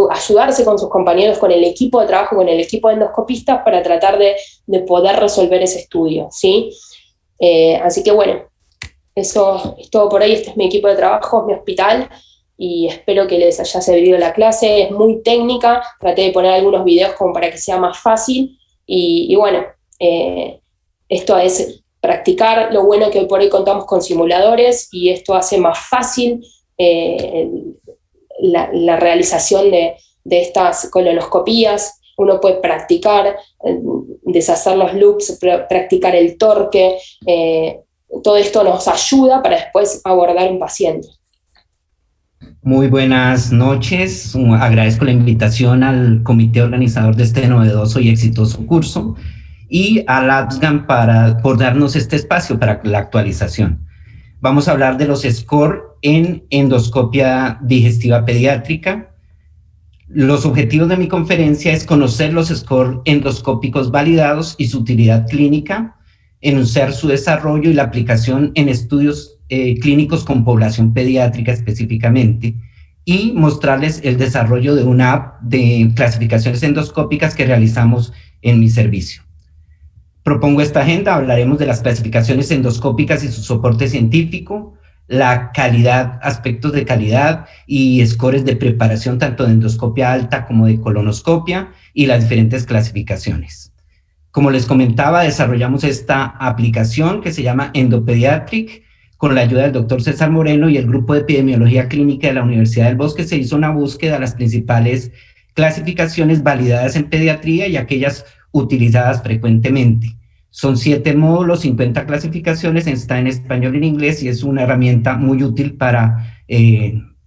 ayudarse con sus compañeros, con el equipo de trabajo, con el equipo de endoscopistas para tratar de poder resolver ese estudio, ¿sí? Así que bueno, eso es todo por hoy. Este es mi equipo de trabajo, es mi hospital y espero que les haya servido la clase. Es muy técnica, traté de poner algunos videos como para que sea más fácil y bueno, esto es practicar. Lo bueno es que hoy por hoy contamos con simuladores y esto hace más fácil la realización de estas colonoscopías. Uno puede practicar, deshacer los loops, practicar el torque, todo esto nos ayuda para después abordar un paciente. Muy buenas noches, agradezco la invitación al comité organizador de este novedoso y exitoso curso y a LabScan por darnos este espacio para la actualización. Vamos a hablar de los SCORE en endoscopia digestiva pediátrica. Los objetivos de mi conferencia es conocer los scores endoscópicos validados y su utilidad clínica, enunciar su desarrollo y la aplicación en estudios clínicos con población pediátrica específicamente, y mostrarles el desarrollo de una app de clasificaciones endoscópicas que realizamos en mi servicio. Propongo esta agenda, hablaremos de las clasificaciones endoscópicas y su soporte científico, la calidad, aspectos de calidad y scores de preparación tanto de endoscopia alta como de colonoscopia y las diferentes clasificaciones. Como les comentaba, desarrollamos esta aplicación que se llama Endopediatric. Con la ayuda del doctor César Moreno y el grupo de epidemiología clínica de la Universidad del Bosque se hizo una búsqueda de las principales clasificaciones validadas en pediatría y aquellas utilizadas frecuentemente. Son 7 módulos, 50 clasificaciones, está en español y en inglés y es una herramienta muy útil para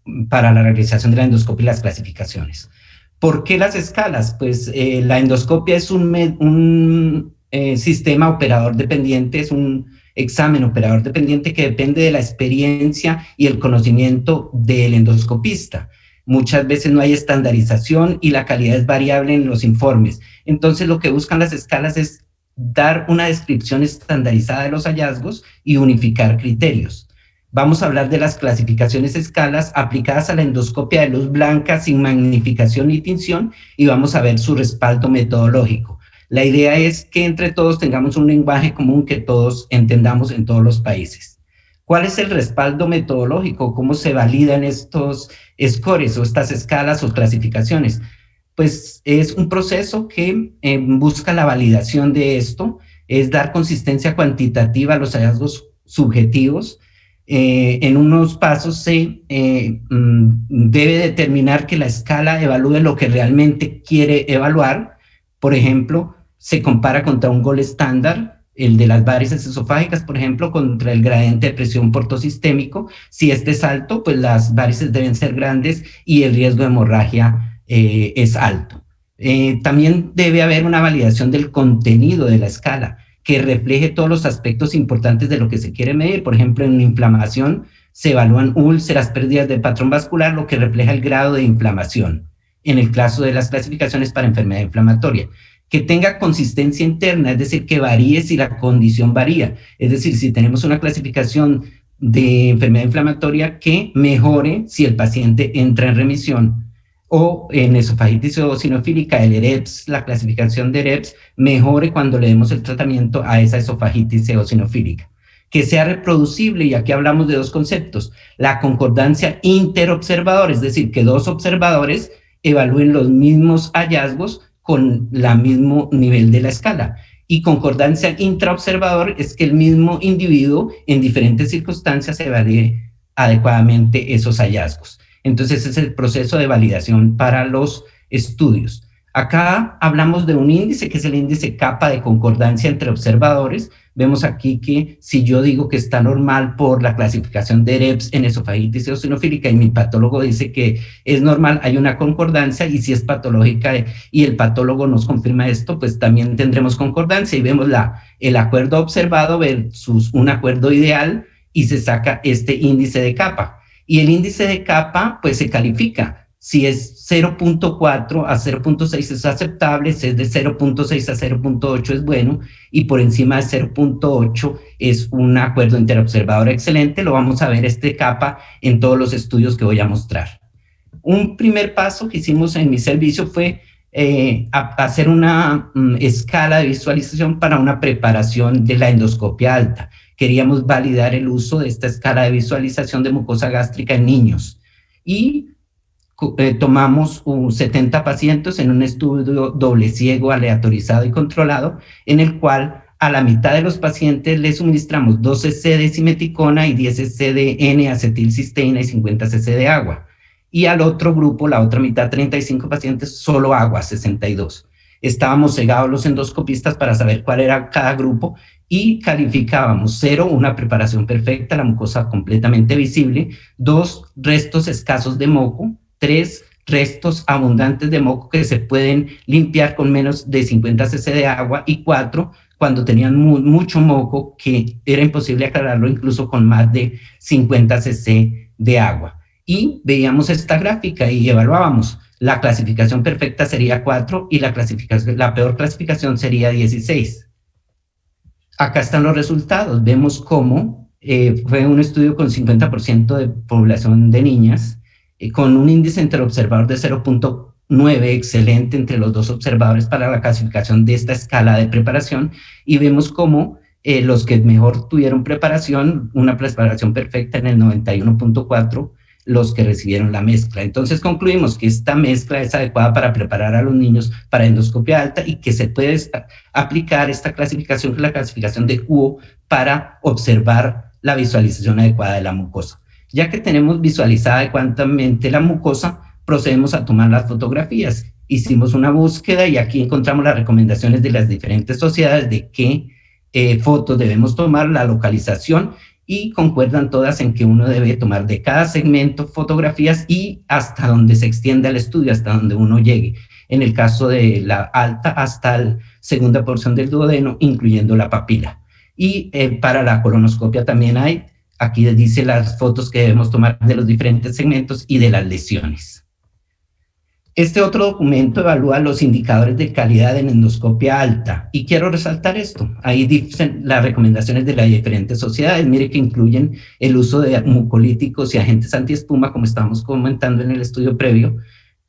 la realización de la endoscopia y las clasificaciones. ¿Por qué las escalas? Pues la endoscopia es un sistema operador dependiente, es un examen operador dependiente que depende de la experiencia y el conocimiento del endoscopista. Muchas veces no hay estandarización y la calidad es variable en los informes. Entonces lo que buscan las escalas es dar una descripción estandarizada de los hallazgos y unificar criterios. Vamos a hablar de las clasificaciones escalas aplicadas a la endoscopia de luz blanca sin magnificación ni tinción y vamos a ver su respaldo metodológico. La idea es que entre todos tengamos un lenguaje común que todos entendamos en todos los países. ¿Cuál es el respaldo metodológico? ¿Cómo se validan estos scores o estas escalas o clasificaciones? Pues es un proceso que busca la validación de esto, es dar consistencia cuantitativa a los hallazgos subjetivos. En unos pasos se debe determinar que la escala evalúe lo que realmente quiere evaluar. Por ejemplo, se compara contra un gol estándar, el de las varices esofágicas, por ejemplo, contra el gradiente de presión portosistémico. Si este es alto, pues las varices deben ser grandes y el riesgo de hemorragia es alto. También debe haber una validación del contenido de la escala, que refleje todos los aspectos importantes de lo que se quiere medir. Por ejemplo, en inflamación se evalúan úlceras, pérdidas del patrón vascular, lo que refleja el grado de inflamación. En el caso de las clasificaciones para enfermedad inflamatoria, que tenga consistencia interna, es decir, que varíe si la condición varía. Es decir, si tenemos una clasificación de enfermedad inflamatoria, que mejore si el paciente entra en remisión. O en esofagitis eosinofílica, el EREPS, la clasificación de EREPS, mejore cuando le demos el tratamiento a esa esofagitis eosinofílica. Que sea reproducible, y aquí hablamos de dos conceptos: la concordancia interobservador, es decir, que dos observadores evalúen los mismos hallazgos con el mismo nivel de la escala. Y concordancia intraobservador es que el mismo individuo en diferentes circunstancias evalúe adecuadamente esos hallazgos. Entonces ese es el proceso de validación para los estudios. Acá hablamos de un índice que es el índice capa de concordancia entre observadores. Vemos aquí que si yo digo que está normal por la clasificación de EREPS en esofagitis eosinofílica y mi patólogo dice que es normal, hay una concordancia, y si es patológica y el patólogo nos confirma esto, pues también tendremos concordancia y vemos el acuerdo observado versus un acuerdo ideal y se saca este índice de capa. Y el índice de capa pues se califica. Si es 0.4 a 0.6 es aceptable, si es de 0.6 a 0.8 es bueno, y por encima de 0.8 es un acuerdo interobservador excelente. Lo vamos a ver este capa en todos los estudios que voy a mostrar. Un primer paso que hicimos en mi servicio fue hacer una escala de visualización para una preparación de la endoscopia alta. Queríamos validar el uso de esta escala de visualización de mucosa gástrica en niños. Y tomamos 70 pacientes en un estudio doble ciego, aleatorizado y controlado, en el cual a la mitad de los pacientes les suministramos 12 cc de simeticona y 10 cc de N-acetilcisteína y 50 cc de agua. Y al otro grupo, la otra mitad, 35 pacientes, solo agua, 62. Estábamos cegados los endoscopistas para saber cuál era cada grupo y calificábamos: 0, una preparación perfecta, la mucosa completamente visible; 2, restos escasos de moco; 3, restos abundantes de moco que se pueden limpiar con menos de 50 cc de agua; y 4, cuando tenían mucho moco que era imposible aclararlo incluso con más de 50 cc de agua. Y veíamos esta gráfica y evaluábamos La clasificación perfecta sería 4 y la peor clasificación sería 16. Acá están los resultados. Vemos cómo fue un estudio con 50% de población de niñas, con un índice interobservador de 0.9, excelente entre los dos observadores para la clasificación de esta escala de preparación, y vemos cómo los que mejor tuvieron preparación, una preparación perfecta en el 91.4, los que recibieron la mezcla. Entonces concluimos que esta mezcla es adecuada para preparar a los niños para endoscopia alta y que se puede aplicar esta clasificación, que es la clasificación de Kuo, para observar la visualización adecuada de la mucosa. Ya que tenemos visualizada adecuadamente la mucosa, procedemos a tomar las fotografías. Hicimos una búsqueda y aquí encontramos las recomendaciones de las diferentes sociedades de qué fotos debemos tomar, la localización, y concuerdan todas en que uno debe tomar de cada segmento fotografías y hasta donde se extienda el estudio, hasta donde uno llegue. En el caso de la alta, hasta la segunda porción del duodeno, incluyendo la papila. Y para la colonoscopia también hay, aquí dice las fotos que debemos tomar de los diferentes segmentos y de las lesiones. Este otro documento evalúa los indicadores de calidad en endoscopia alta, y quiero resaltar esto. Ahí dicen las recomendaciones de las diferentes sociedades. Mire que incluyen el uso de mucolíticos y agentes antiespuma, como estábamos comentando en el estudio previo,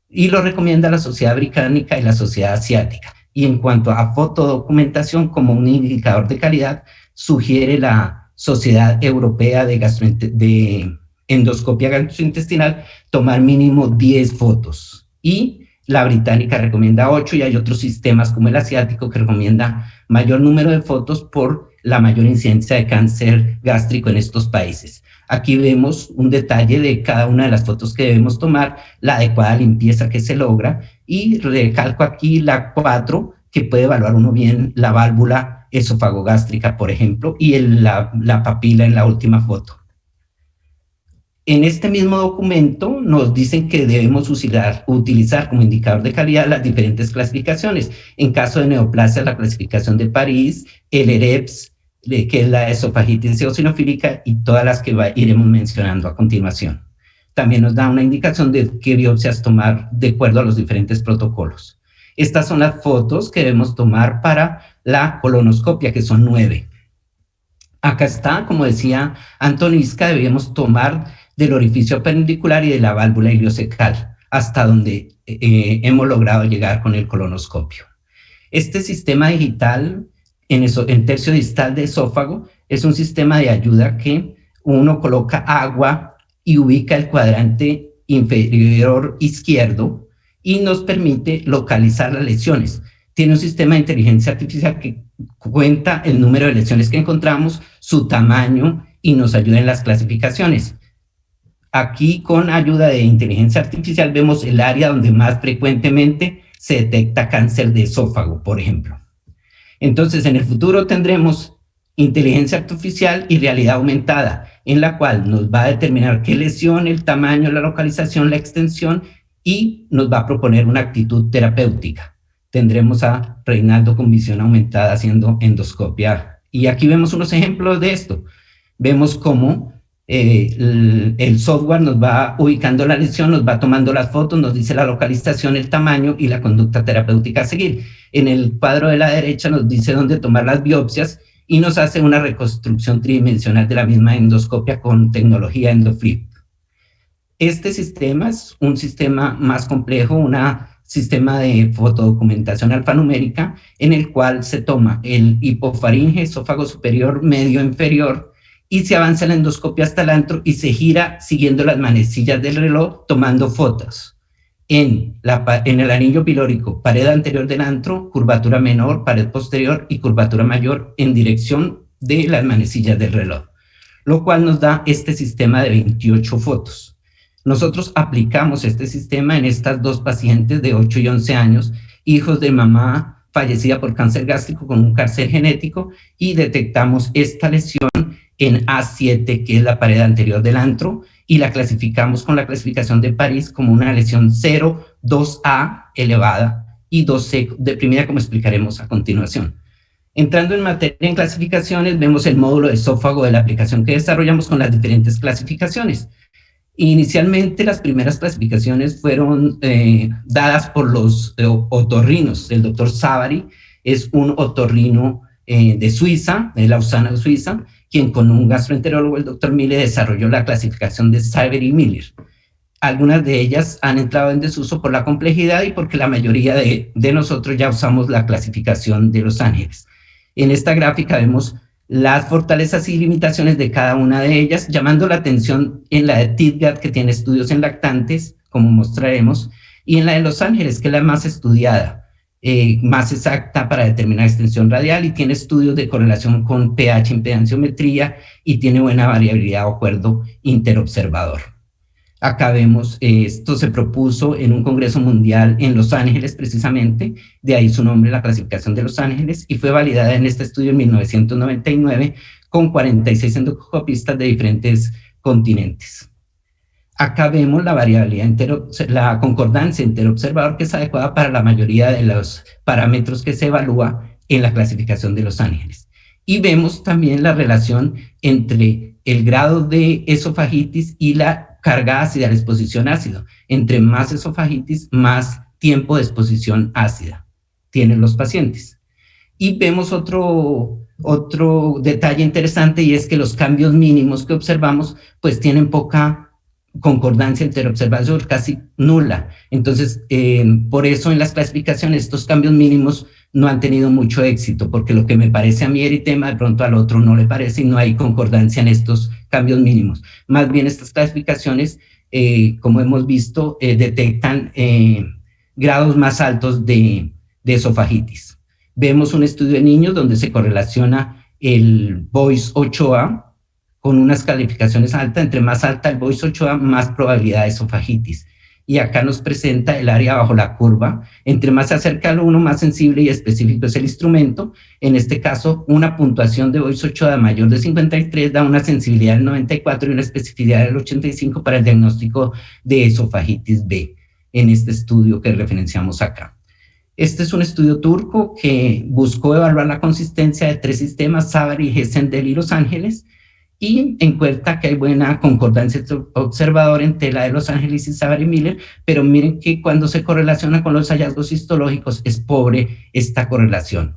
y lo recomienda la Sociedad Británica y la Sociedad Asiática. Y en cuanto a fotodocumentación como un indicador de calidad, sugiere la Sociedad Europea de Endoscopia Gastrointestinal tomar mínimo 10 fotos. Y la británica recomienda 8, y hay otros sistemas como el asiático que recomienda mayor número de fotos por la mayor incidencia de cáncer gástrico en estos países. Aquí vemos un detalle de cada una de las fotos que debemos tomar, la adecuada limpieza que se logra, y recalco aquí la 4, que puede evaluar uno bien la válvula esofagogástrica, por ejemplo, y la papila en la última foto. En este mismo documento nos dicen que debemos utilizar como indicador de calidad las diferentes clasificaciones. En caso de neoplasia, la clasificación de París, el EREPS, que es la esofagitis eosinofílica, y todas las que iremos mencionando a continuación. También nos da una indicación de qué biopsias tomar de acuerdo a los diferentes protocolos. Estas son las fotos que debemos tomar para la colonoscopia, que son 9. Acá está, como decía Antonisca, debemos tomar del orificio apendicular y de la válvula iliocecal, hasta donde hemos logrado llegar con el colonoscopio. Este sistema digital en tercio distal de esófago es un sistema de ayuda que uno coloca agua y ubica el cuadrante inferior izquierdo y nos permite localizar las lesiones. Tiene un sistema de inteligencia artificial que cuenta el número de lesiones que encontramos, su tamaño, y nos ayuda en las clasificaciones. Aquí, con ayuda de inteligencia artificial, vemos el área donde más frecuentemente se detecta cáncer de esófago, por ejemplo. Entonces, en el futuro tendremos inteligencia artificial y realidad aumentada, en la cual nos va a determinar qué lesión, el tamaño, la localización, la extensión, y nos va a proponer una actitud terapéutica. Tendremos a Reinaldo con visión aumentada haciendo endoscopia. Y aquí vemos unos ejemplos de esto. Vemos cómo el software nos va ubicando la lesión, nos va tomando las fotos, nos dice la localización, el tamaño y la conducta terapéutica a seguir. En el cuadro de la derecha nos dice dónde tomar las biopsias y nos hace una reconstrucción tridimensional de la misma endoscopia con tecnología EndoFlip. Este sistema es un sistema más complejo, un sistema de fotodocumentación alfanumérica, en el cual se toma el hipofaringe, esófago superior, medio, inferior, y se avanza la endoscopia hasta el antro y se gira siguiendo las manecillas del reloj, tomando fotos. En el anillo pilórico, pared anterior del antro, curvatura menor, pared posterior y curvatura mayor en dirección de las manecillas del reloj, lo cual nos da este sistema de 28 fotos. Nosotros aplicamos este sistema en estas dos pacientes de 8 y 11 años, hijos de mamá fallecida por cáncer gástrico con un cáncer genético, y detectamos esta lesión en A7, que es la pared anterior del antro, y la clasificamos con la clasificación de París como una lesión 0, 2A elevada y 2C deprimida, como explicaremos a continuación. Entrando en materia en clasificaciones, vemos el módulo de esófago de la aplicación que desarrollamos con las diferentes clasificaciones. Inicialmente las primeras clasificaciones fueron dadas por los otorrinos. El doctor Savary es un otorrino de Suiza, de Lausana, Suiza, quien con un gastroenterólogo, el doctor Miller, desarrolló la clasificación de Savary-Miller. Algunas de ellas han entrado en desuso por la complejidad y porque la mayoría de nosotros ya usamos la clasificación de Los Ángeles. En esta gráfica vemos las fortalezas y limitaciones de cada una de ellas, llamando la atención en la de Tidgat, que tiene estudios en lactantes, como mostraremos, y en la de Los Ángeles, que es la más estudiada, más exacta para determinar extensión radial, y tiene estudios de correlación con pH, impedanciometría, y tiene buena variabilidad o acuerdo interobservador. Acá vemos, esto se propuso en un congreso mundial en Los Ángeles precisamente, de ahí su nombre, la clasificación de Los Ángeles, y fue validada en este estudio en 1999 con 46 endoscopistas de diferentes continentes. Acá vemos la variabilidad, la concordancia interobservador, que es adecuada para la mayoría de los parámetros que se evalúa en la clasificación de Los Ángeles. Y vemos también la relación entre el grado de esofagitis y la carga ácida, la exposición ácida. Entre más esofagitis, más tiempo de exposición ácida tienen los pacientes. Y vemos otro detalle interesante, y es que los cambios mínimos que observamos pues tienen poca concordancia interobservador, casi nula. Entonces, por eso en las clasificaciones estos cambios mínimos no han tenido mucho éxito, porque lo que me parece a mí eritema, de pronto al otro no le parece, y no hay concordancia en estos cambios mínimos. Más bien estas clasificaciones, como hemos visto, detectan grados más altos de esofagitis. Vemos un estudio de niños donde se correlaciona el Boyce 8A con unas calificaciones altas. Entre más alta el Boyce 8A, más probabilidad de esofagitis. Y acá nos presenta el área bajo la curva. Entre más se acerca al 1, más sensible y específico es el instrumento. En este caso, una puntuación de Boyce 8A mayor de 53 da una sensibilidad del 94 y una especificidad del 85 para el diagnóstico de esofagitis B, en este estudio que referenciamos acá. Este es un estudio turco que buscó evaluar la consistencia de 3 sistemas, Savary, Hessendel y Los Ángeles, y encuentra que hay buena concordancia observadora entre la de Los Ángeles y Savary-Miller, pero miren que cuando se correlaciona con los hallazgos histológicos es pobre esta correlación.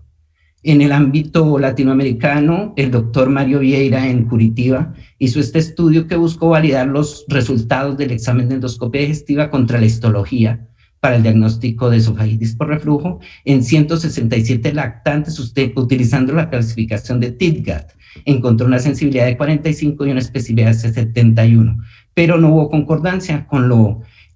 En el ámbito latinoamericano, el doctor Mario Vieira en Curitiba hizo este estudio que buscó validar los resultados del examen de endoscopia digestiva contra la histología para el diagnóstico de esofagitis por reflujo en 167 lactantes utilizando la clasificación de Tidgat. Encontró una sensibilidad de 45 y una especificidad de 71, pero no hubo concordancia con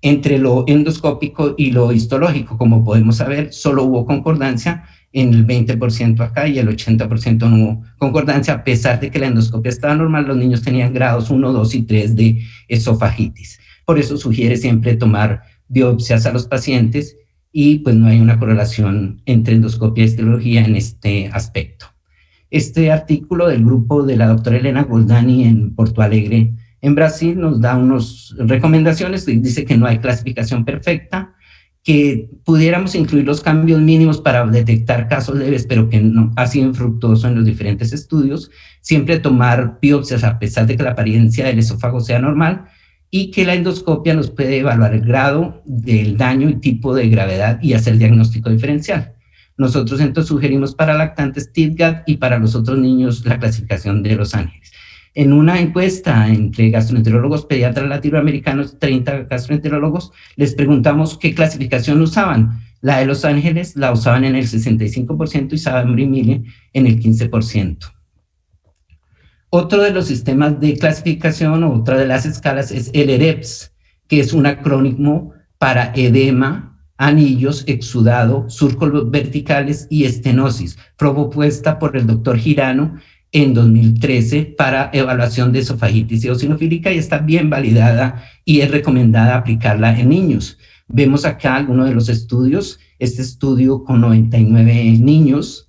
entre lo endoscópico y lo histológico. Como podemos saber, solo hubo concordancia en el 20% acá y el 80% no hubo concordancia, a pesar de que la endoscopia estaba normal. Los niños tenían grados 1, 2 y 3 de esofagitis. Por eso sugiere siempre tomar biopsias a los pacientes, y pues no hay una correlación entre endoscopia y histología en este aspecto. Este artículo del grupo de la doctora Elena Goldani en Porto Alegre, en Brasil, nos da unas recomendaciones. Dice que no hay clasificación perfecta, que pudiéramos incluir los cambios mínimos para detectar casos leves, pero que no ha sido infructuoso en los diferentes estudios. Siempre tomar biopsias a pesar de que la apariencia del esófago sea normal, y que la endoscopia nos puede evaluar el grado del daño y tipo de gravedad y hacer diagnóstico diferencial. Nosotros entonces sugerimos para lactantes Tidgat y para los otros niños la clasificación de Los Ángeles. En una encuesta entre gastroenterólogos pediatras latinoamericanos, 30 gastroenterólogos, les preguntamos qué clasificación usaban. La de Los Ángeles la usaban en el 65% y Savary-Miller en el 15%. Otro de los sistemas de clasificación, o otra de las escalas, es el EREPS, que es un acrónimo para edema, anillos, exudado, surcos verticales y estenosis, propuesta por el doctor Girano en 2013 para evaluación de esofagitis eosinofílica, y está bien validada y es recomendada aplicarla en niños. Vemos acá algunos de los estudios. Este estudio con 99 niños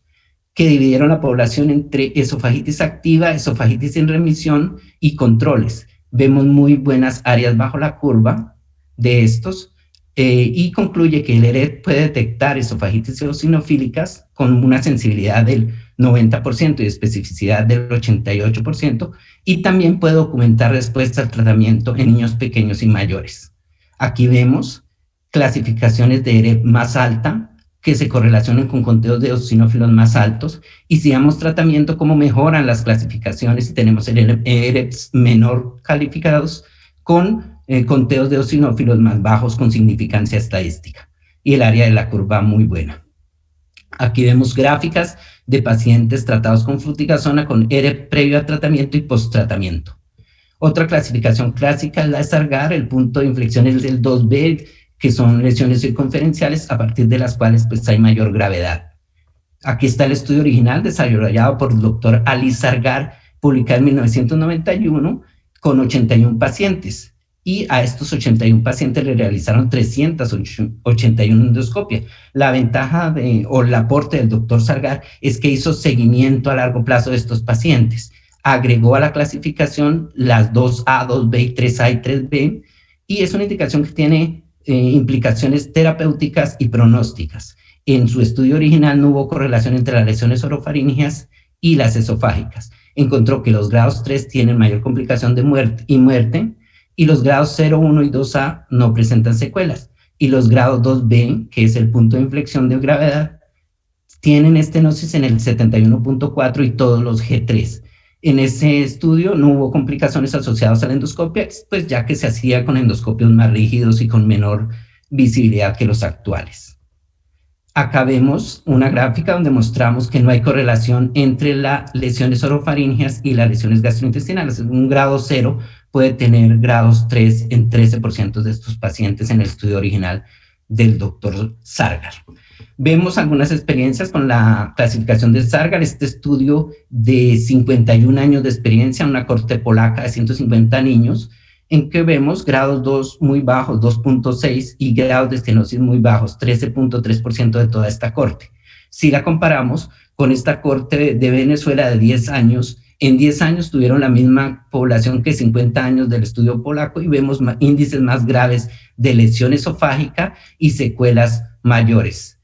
que dividieron la población entre esofagitis activa, esofagitis en remisión y controles. Vemos muy buenas áreas bajo la curva de estos, y concluye que el ERET puede detectar esofagitis eosinofílicas con una sensibilidad del 90% y especificidad del 88%, y también puede documentar respuesta al tratamiento en niños pequeños y mayores. Aquí vemos clasificaciones de ERET más alta que se correlacionan con conteos de eosinófilos más altos, y si damos tratamiento, cómo mejoran las clasificaciones si tenemos ERETs menor calificados con conteos de eosinófilos más bajos con significancia estadística, y el área de la curva muy buena. Aquí vemos gráficas de pacientes tratados con fluticasona con ERET previo a tratamiento y post-tratamiento. Otra clasificación clásica es la de Sargar, el punto de inflexión es del 2B, que son lesiones circunferenciales a partir de las cuales pues hay mayor gravedad. Aquí está el estudio original desarrollado por el doctor Ali Sargar, publicado en 1991 con 81 pacientes. Y a estos 81 pacientes le realizaron 381 endoscopias. La ventaja o el aporte del doctor Sargar es que hizo seguimiento a largo plazo de estos pacientes. Agregó a la clasificación las 2A, 2B, y 3A y 3B, y es una indicación que tiene implicaciones terapéuticas y pronósticas. En su estudio original no hubo correlación entre las lesiones orofaringeas y las esofágicas. Encontró que los grados 3 tienen mayor complicación de muerte, y los grados 0, 1 y 2A no presentan secuelas, y los grados 2B, que es el punto de inflexión de gravedad, tienen estenosis en el 71.4 y todos los G3. En ese estudio no hubo complicaciones asociadas a la endoscopia, pues ya que se hacía con endoscopios más rígidos y con menor visibilidad que los actuales. Acá vemos una gráfica donde mostramos que no hay correlación entre las lesiones orofaringeas y las lesiones gastrointestinales. Un grado 0 puede tener grados 3 en 13% de estos pacientes en el estudio original del doctor Sargar. Vemos algunas experiencias con la clasificación de Sargar, este estudio de 51 años de experiencia, una corte polaca de 150 niños, en que vemos grados 2 muy bajos, 2.6, y grados de estenosis muy bajos, 13.3% de toda esta corte. Si la comparamos con esta corte de Venezuela de 10 años, en 10 años tuvieron la misma población que 50 años del estudio polaco, y vemos índices más graves de lesión esofágica y secuelas mayores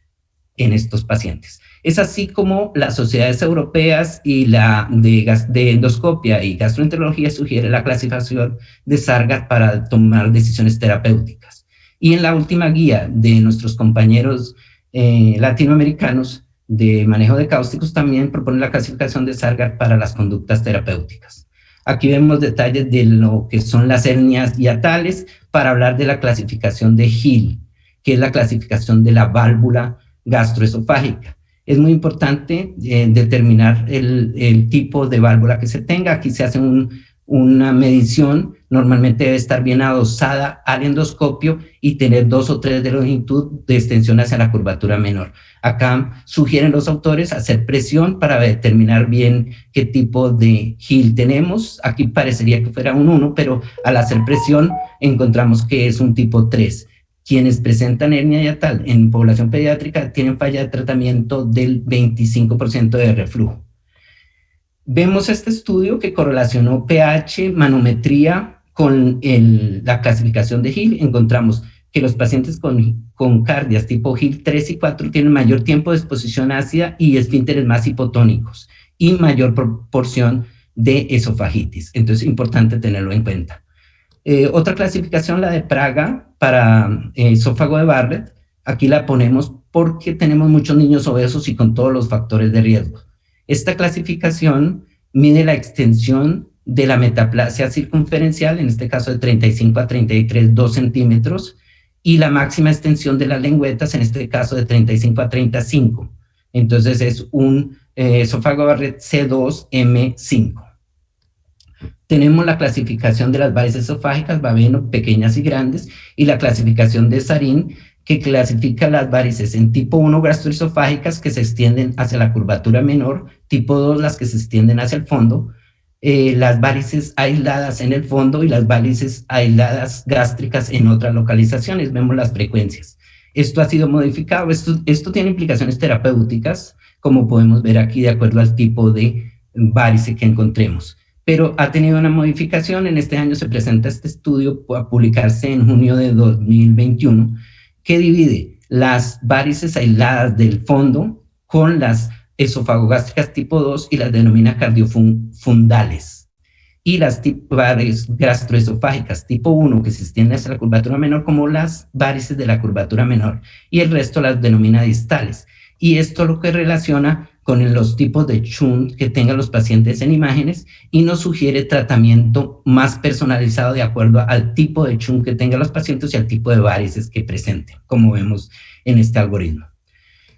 en estos pacientes. Es así como las sociedades europeas y la de endoscopia y gastroenterología sugiere la clasificación de Sargar para tomar decisiones terapéuticas. Y en la última guía de nuestros compañeros latinoamericanos de manejo de cáusticos también propone la clasificación de Sargar para las conductas terapéuticas. Aquí vemos detalles de lo que son las hernias hiatales para hablar de la clasificación de Hill, que es la clasificación de la válvula gastroesofágica. Es muy importante determinar el tipo de válvula que se tenga. Aquí se hace una medición, normalmente debe estar bien adosada al endoscopio y tener 2 o 3 de longitud de extensión hacia la curvatura menor. Acá sugieren los autores hacer presión para determinar bien qué tipo de Hill tenemos. Aquí parecería que fuera un 1, pero al hacer presión encontramos que es un tipo 3. Quienes presentan hernia hiatal en población pediátrica tienen falla de tratamiento del 25% de reflujo. Vemos este estudio que correlacionó pH, manometría con la clasificación de Hill. Encontramos que los pacientes con cardias tipo Hill 3 y 4 tienen mayor tiempo de exposición ácida y esfínteres más hipotónicos y mayor proporción de esofagitis. Entonces es importante tenerlo en cuenta. Otra clasificación, la de Praga para esófago de Barrett, aquí la ponemos porque tenemos muchos niños obesos y con todos los factores de riesgo. Esta clasificación mide la extensión de la metaplasia circunferencial, en este caso de 35 a 33, 2 centímetros, y la máxima extensión de las lengüetas, en este caso de 35 a 35. Entonces es un esófago de Barrett C2M5. Tenemos la clasificación de las varices esofágicas, Babeno, pequeñas y grandes, y la clasificación de Sarin, que clasifica las varices en tipo 1 gastroesofágicas que se extienden hacia la curvatura menor, tipo 2 las que se extienden hacia el fondo, las varices aisladas en el fondo y las varices aisladas gástricas en otras localizaciones. Vemos las frecuencias. Esto ha sido modificado, esto tiene implicaciones terapéuticas, como podemos ver aquí de acuerdo al tipo de varice que encontremos. Pero ha tenido una modificación. En este año se presenta este estudio a publicarse en junio de 2021, que divide las varices aisladas del fondo con las esofagogástricas tipo 2 y las denomina cardiofundales. Y las varices gastroesofágicas tipo 1 que se extienden hacia la curvatura menor como las varices de la curvatura menor, y el resto las denomina distales. Y esto lo que relaciona con los tipos de shunt que tengan los pacientes en imágenes y nos sugiere tratamiento más personalizado de acuerdo al tipo de shunt que tengan los pacientes y al tipo de varices que presenten, como vemos en este algoritmo.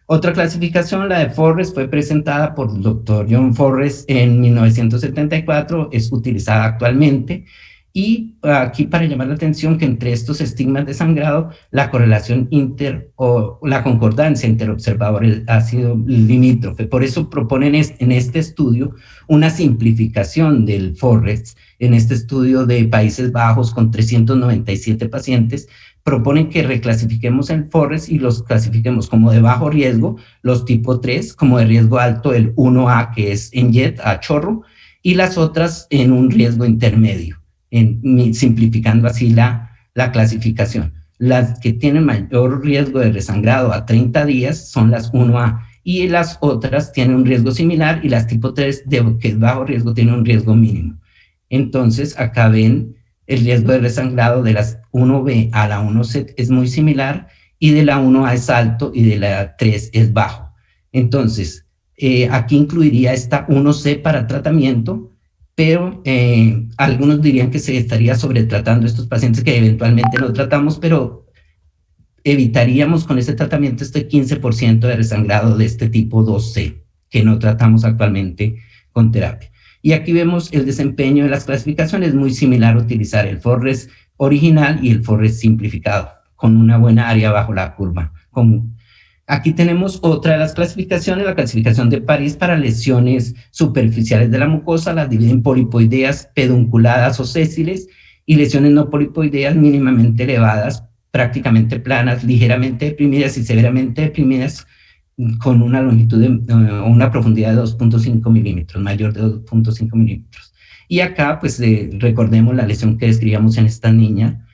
Otra clasificación, la de Forrest, fue presentada por el doctor John Forrest en 1974, es utilizada actualmente, y aquí para llamar la atención que entre estos estigmas de sangrado, la correlación o la concordancia interobservadores ha sido limítrofe. Por eso proponen en este estudio una simplificación del Forrest. En este estudio de Países Bajos con 397 pacientes, proponen que reclasifiquemos el Forrest y los clasifiquemos como de bajo riesgo, los tipo 3, como de riesgo alto el 1A, que es en jet, a chorro, y las otras en un riesgo intermedio, simplificando así la clasificación. Las que tienen mayor riesgo de resangrado a 30 días son las 1A, y las otras tienen un riesgo similar, y las tipo 3, que es bajo riesgo, tienen un riesgo mínimo. Entonces, acá ven el riesgo de resangrado de las 1B a la 1C es muy similar, y de la 1A es alto y de la 3 es bajo. Entonces, aquí incluiría esta 1C para tratamiento, pero algunos dirían que se estaría sobretratando estos pacientes que eventualmente no tratamos, pero evitaríamos con este tratamiento este 15% de resangrado de este tipo 2C, que no tratamos actualmente con terapia. Y aquí vemos el desempeño de las clasificaciones, muy similar a utilizar el Forrest original y el Forrest simplificado, con una buena área bajo la curva común. Aquí tenemos otra de las clasificaciones, la clasificación de París para lesiones superficiales de la mucosa, las divide en polipoideas, pedunculadas o sésiles, y lesiones no polipoideas mínimamente elevadas, prácticamente planas, ligeramente deprimidas y severamente deprimidas, con una longitud o una profundidad de 2.5 milímetros, mayor de 2.5 milímetros. Y acá, pues, recordemos la lesión que describíamos en esta niña,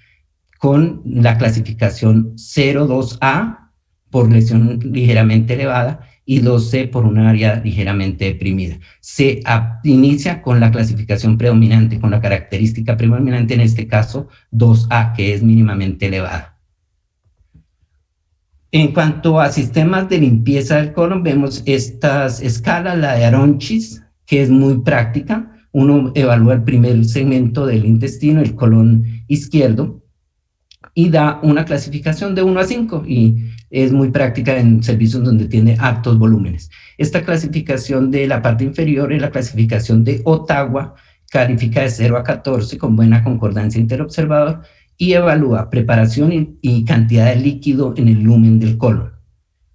con la clasificación 0,2A, por lesión ligeramente elevada, y 2C por un área ligeramente deprimida. Se inicia con la clasificación predominante, con la característica predominante, en este caso 2A, que es mínimamente elevada. En cuanto a sistemas de limpieza del colon, vemos estas escalas, la de Aronchis, que es muy práctica. Uno evalúa el primer segmento del intestino, el colon izquierdo, y da una clasificación de 1 a 5, y es muy práctica en servicios donde tiene altos volúmenes. Esta clasificación de la parte inferior es la clasificación de Ottawa, califica de 0 a 14 con buena concordancia interobservador, y evalúa preparación y cantidad de líquido en el lumen del colon.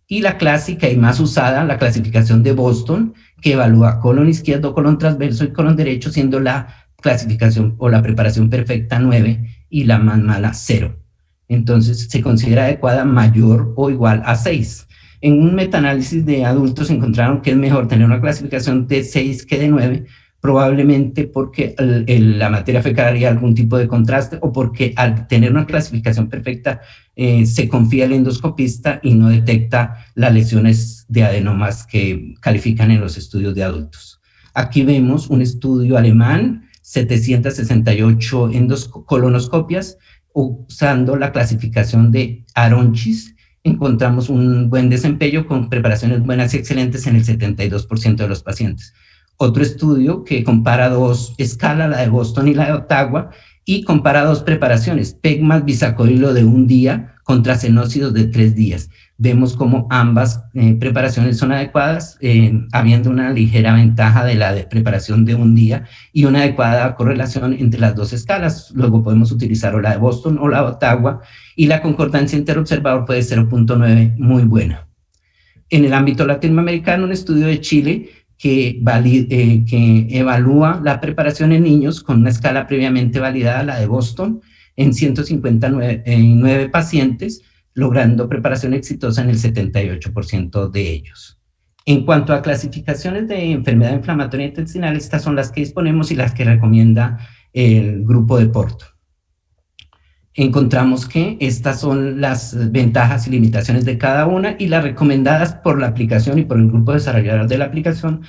Y la clásica y más usada, la clasificación de Boston, que evalúa colon izquierdo, colon transverso y colon derecho, siendo la clasificación o la preparación perfecta 9 y la más mala 0. Entonces, se considera adecuada mayor o igual a 6. En un metaanálisis de adultos encontraron que es mejor tener una clasificación de 6 que de 9, probablemente porque la materia fecal haría algún tipo de contraste, o porque al tener una clasificación perfecta se confía el endoscopista y no detecta las lesiones de adenomas que califican en los estudios de adultos. Aquí vemos un estudio alemán, 768 colonoscopias, usando la clasificación de Aronchis. Encontramos un buen desempeño con preparaciones buenas y excelentes en el 72% de los pacientes. Otro estudio que compara dos escalas, la de Boston y la de Ottawa, y compara dos preparaciones, PEG más bisacoilo de 1 día contra cenócidos de 3 días. Vemos como ambas preparaciones son adecuadas, habiendo una ligera ventaja de la de preparación de 1 día y una adecuada correlación entre las dos escalas. Luego podemos utilizar o la de Boston o la de Ottawa, y la concordancia interobservador puede ser 0.9, muy buena. En el ámbito latinoamericano, un estudio de Chile que evalúa la preparación en niños con una escala previamente validada, la de Boston, en 159 pacientes, logrando preparación exitosa en el 78% de ellos. En cuanto a clasificaciones de enfermedad inflamatoria intestinal, estas son las que disponemos y las que recomienda el grupo de Porto. encontramos que estas son las ventajas y limitaciones de cada una, y las recomendadas por la aplicación y por el grupo desarrollador de la aplicación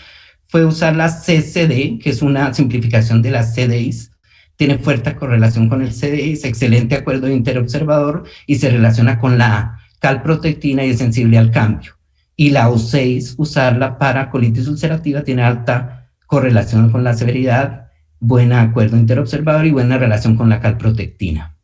fue usar la CCD, que es una simplificación de las CDIs. Tiene fuerte correlación con el CDI, excelente acuerdo interobservador y se relaciona con la calprotectina y es sensible al cambio. Y la U6, usarla para colitis ulcerativa, tiene alta correlación con la severidad, buen acuerdo interobservador y buena relación con la calprotectina.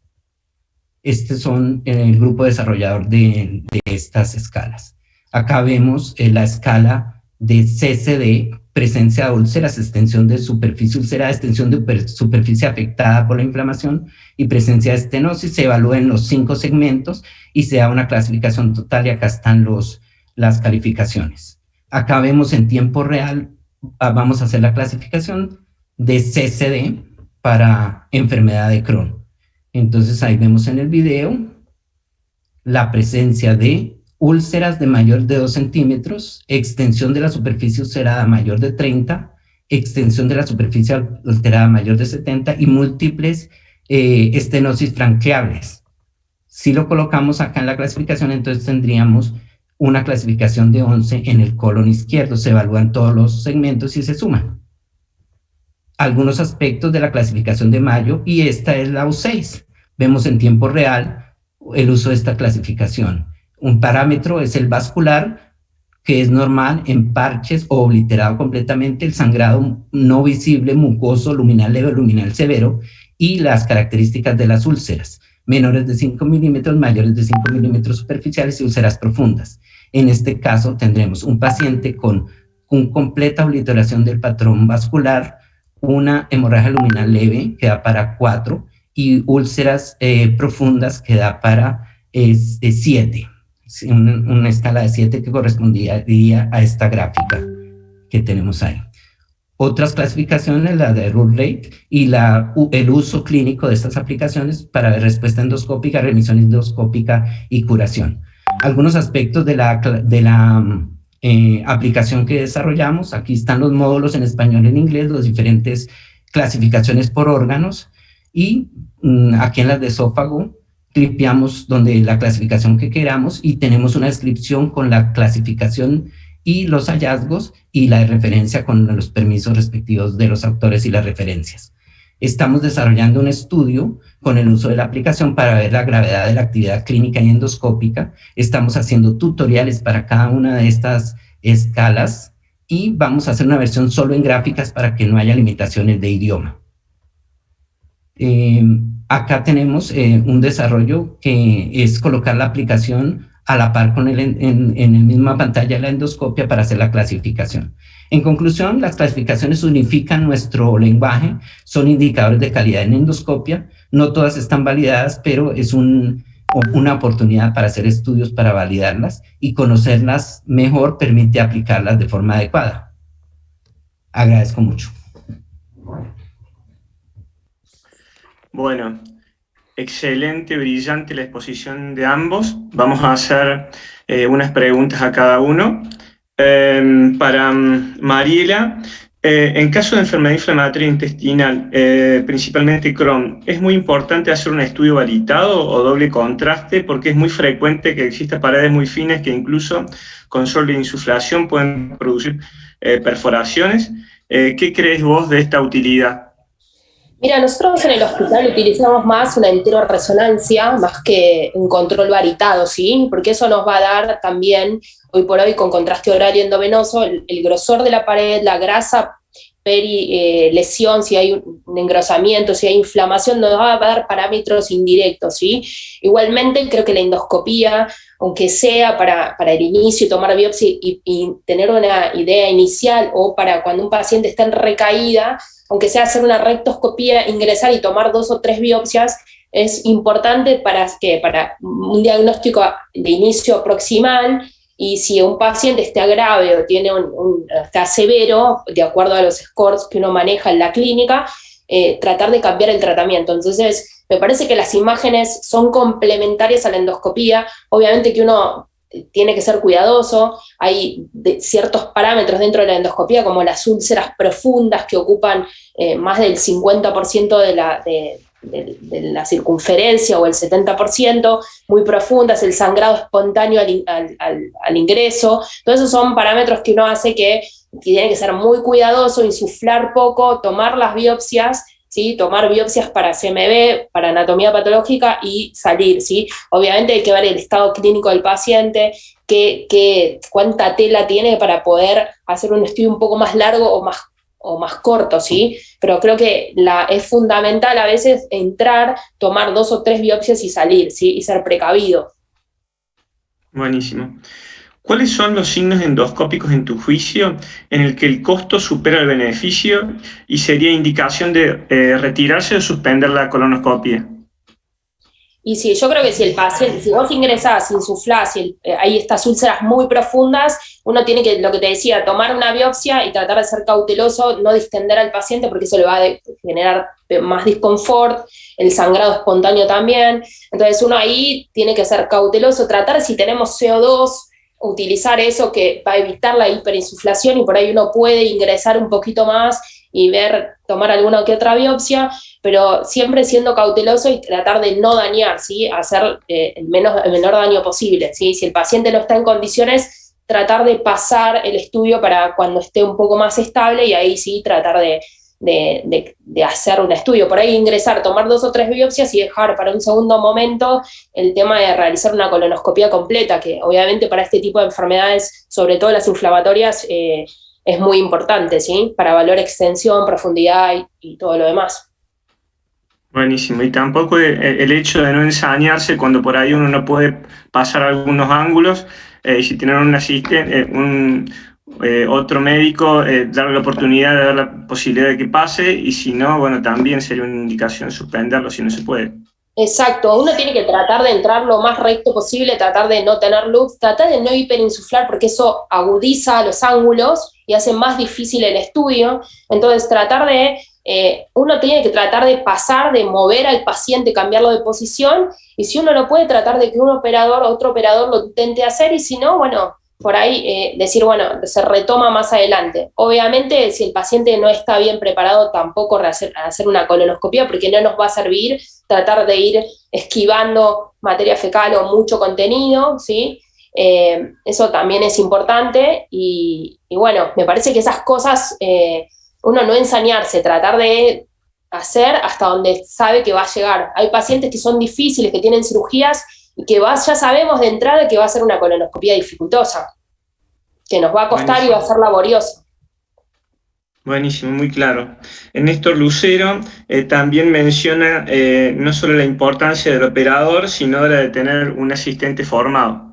Estos son el grupo desarrollador de estas escalas. Acá vemos la escala de CCD, presencia de úlceras, extensión de superficie ulcerada, extensión de superficie afectada por la inflamación y presencia de estenosis. Se evalúan los 5 segmentos y se da una clasificación total, y acá están las calificaciones. Acá vemos en tiempo real, vamos a hacer la clasificación de CCD para enfermedad de Crohn. Entonces ahí vemos en el video la presencia de úlceras de mayor de 2 centímetros, extensión de la superficie ulcerada mayor de 30, extensión de la superficie alterada mayor de 70 y múltiples estenosis franqueables. Si lo colocamos acá en la clasificación, entonces tendríamos una clasificación de 11 en el colon izquierdo. Se evalúan todos los segmentos y se suman. Algunos aspectos de la clasificación de Mayo, y esta es la U6. Vemos en tiempo real el uso de esta clasificación. Un parámetro es el vascular, que es normal en parches o obliterado completamente, el sangrado no visible, mucoso, luminal leve, luminal severo, y las características de las úlceras, menores de 5 milímetros, mayores de 5 milímetros superficiales y úlceras profundas. En este caso tendremos un paciente con completa obliteración del patrón vascular, una hemorragia luminal leve que da para 4 y úlceras profundas que da para 7. Una escala de 7 que correspondería a esta gráfica que tenemos ahí. Otras clasificaciones, la de Ruth Lake y el uso clínico de estas aplicaciones para respuesta endoscópica, remisión endoscópica y curación. Algunos aspectos de la aplicación que desarrollamos. Aquí están los módulos en español y en inglés, las diferentes clasificaciones por órganos, y aquí en las de esófago clipeamos donde la clasificación que queramos y tenemos una descripción con la clasificación y los hallazgos y la referencia con los permisos respectivos de los autores y las referencias. Estamos desarrollando un estudio con el uso de la aplicación para ver la gravedad de la actividad clínica y endoscópica. Estamos haciendo tutoriales para cada una de estas escalas y vamos a hacer una versión solo en gráficas para que no haya limitaciones de idioma. Acá tenemos un desarrollo que es colocar la aplicación a la par con en la misma pantalla de la endoscopia para hacer la clasificación. En conclusión, las clasificaciones unifican nuestro lenguaje, son indicadores de calidad en endoscopia, no todas están validadas, pero es una oportunidad para hacer estudios para validarlas, y conocerlas mejor permite aplicarlas de forma adecuada. Agradezco mucho. Bueno, excelente, brillante la exposición de ambos. Vamos a hacer unas preguntas a cada uno. Para Mariela, en caso de enfermedad inflamatoria intestinal, principalmente Crohn, ¿es muy importante hacer un estudio valitado o doble contraste? Porque es muy frecuente que existan paredes muy finas que incluso con solo insuflación pueden producir perforaciones. ¿Qué crees vos de esta utilidad? Mira, nosotros en el hospital utilizamos más una enteroresonancia, más que un control varitado, ¿sí? Porque eso nos va a dar también, hoy por hoy, con contraste oral y endovenoso, el grosor de la pared, la grasa lesión, si hay un engrosamiento, si hay inflamación, nos va a dar parámetros indirectos, ¿sí? Igualmente, creo que la endoscopía, aunque sea para el inicio, tomar biopsia y tener una idea inicial, o para cuando un paciente está en recaída, aunque sea hacer una rectoscopía, ingresar y tomar 2 o 3 biopsias, es importante para un diagnóstico de inicio proximal, y si un paciente está grave o está severo, de acuerdo a los scores que uno maneja en la clínica, tratar de cambiar el tratamiento. Entonces, me parece que las imágenes son complementarias a la endoscopía. Obviamente que uno tiene que ser cuidadoso, hay ciertos parámetros dentro de la endoscopía, como las úlceras profundas que ocupan más del 50% de la circunferencia o el 70%, muy profundas, el sangrado espontáneo al ingreso. Todos esos son parámetros que uno hace que tiene que ser muy cuidadoso, insuflar poco, tomar las biopsias, ¿sí? Tomar biopsias para CMV, para anatomía patológica y salir, ¿sí? Obviamente hay que ver el estado clínico del paciente, cuánta tela tiene para poder hacer un estudio un poco más largo o más corto, ¿sí? Pero creo que es fundamental a veces entrar, tomar 2 o 3 biopsias y salir, ¿sí? Y ser precavido. Buenísimo. ¿Cuáles son los signos endoscópicos en tu juicio en el que el costo supera el beneficio y sería indicación de retirarse o suspender la colonoscopia? Y sí, yo creo que si el paciente, si vos ingresás, insuflás, hay estas úlceras muy profundas, uno tiene que, lo que te decía, tomar una biopsia y tratar de ser cauteloso, no distender al paciente porque eso le va a generar más disconfort, el sangrado espontáneo también. Entonces uno ahí tiene que ser cauteloso, tratar, si tenemos CO2, utilizar eso que va a evitar la hiperinsuflación, y por ahí uno puede ingresar un poquito más y tomar alguna que otra biopsia, pero siempre siendo cauteloso y tratar de no dañar, ¿sí? Hacer el menor daño posible, ¿sí? Si el paciente no está en condiciones, tratar de pasar el estudio para cuando esté un poco más estable, y ahí sí tratar de hacer un estudio. Por ahí ingresar, tomar 2 o 3 biopsias y dejar para un segundo momento el tema de realizar una colonoscopia completa, que obviamente para este tipo de enfermedades, sobre todo las inflamatorias, es muy importante, ¿sí? Para evaluar extensión, profundidad y todo lo demás. Buenísimo. Y tampoco el hecho de no ensañarse cuando por ahí uno no puede pasar algunos ángulos, si tienen un asistente, otro médico, darle la oportunidad de dar la posibilidad de que pase, y si no, bueno, también sería una indicación suspenderlo si no se puede. Exacto, uno tiene que tratar de entrar lo más recto posible, tratar de no tener luz, tratar de no hiperinsuflar porque eso agudiza los ángulos y hace más difícil el estudio. Entonces uno tiene que tratar de pasar, de mover al paciente, cambiarlo de posición, y si uno no puede, tratar de que otro operador lo intente hacer, y si no, bueno, por ahí decir, bueno, se retoma más adelante. Obviamente, si el paciente no está bien preparado, tampoco hacer una colonoscopia, porque no nos va a servir tratar de ir esquivando materia fecal o mucho contenido, ¿sí? Eso también es importante, y bueno, me parece que esas cosas, uno no ensañarse, tratar de hacer hasta donde sabe que va a llegar. Hay pacientes que son difíciles, que tienen cirugías, y que ya sabemos de entrada que va a ser una colonoscopia dificultosa, que nos va a costar. Buenísimo. Y va a ser laboriosa. Buenísimo, muy claro. Néstor Lucero también menciona no solo la importancia del operador, sino la de tener un asistente formado.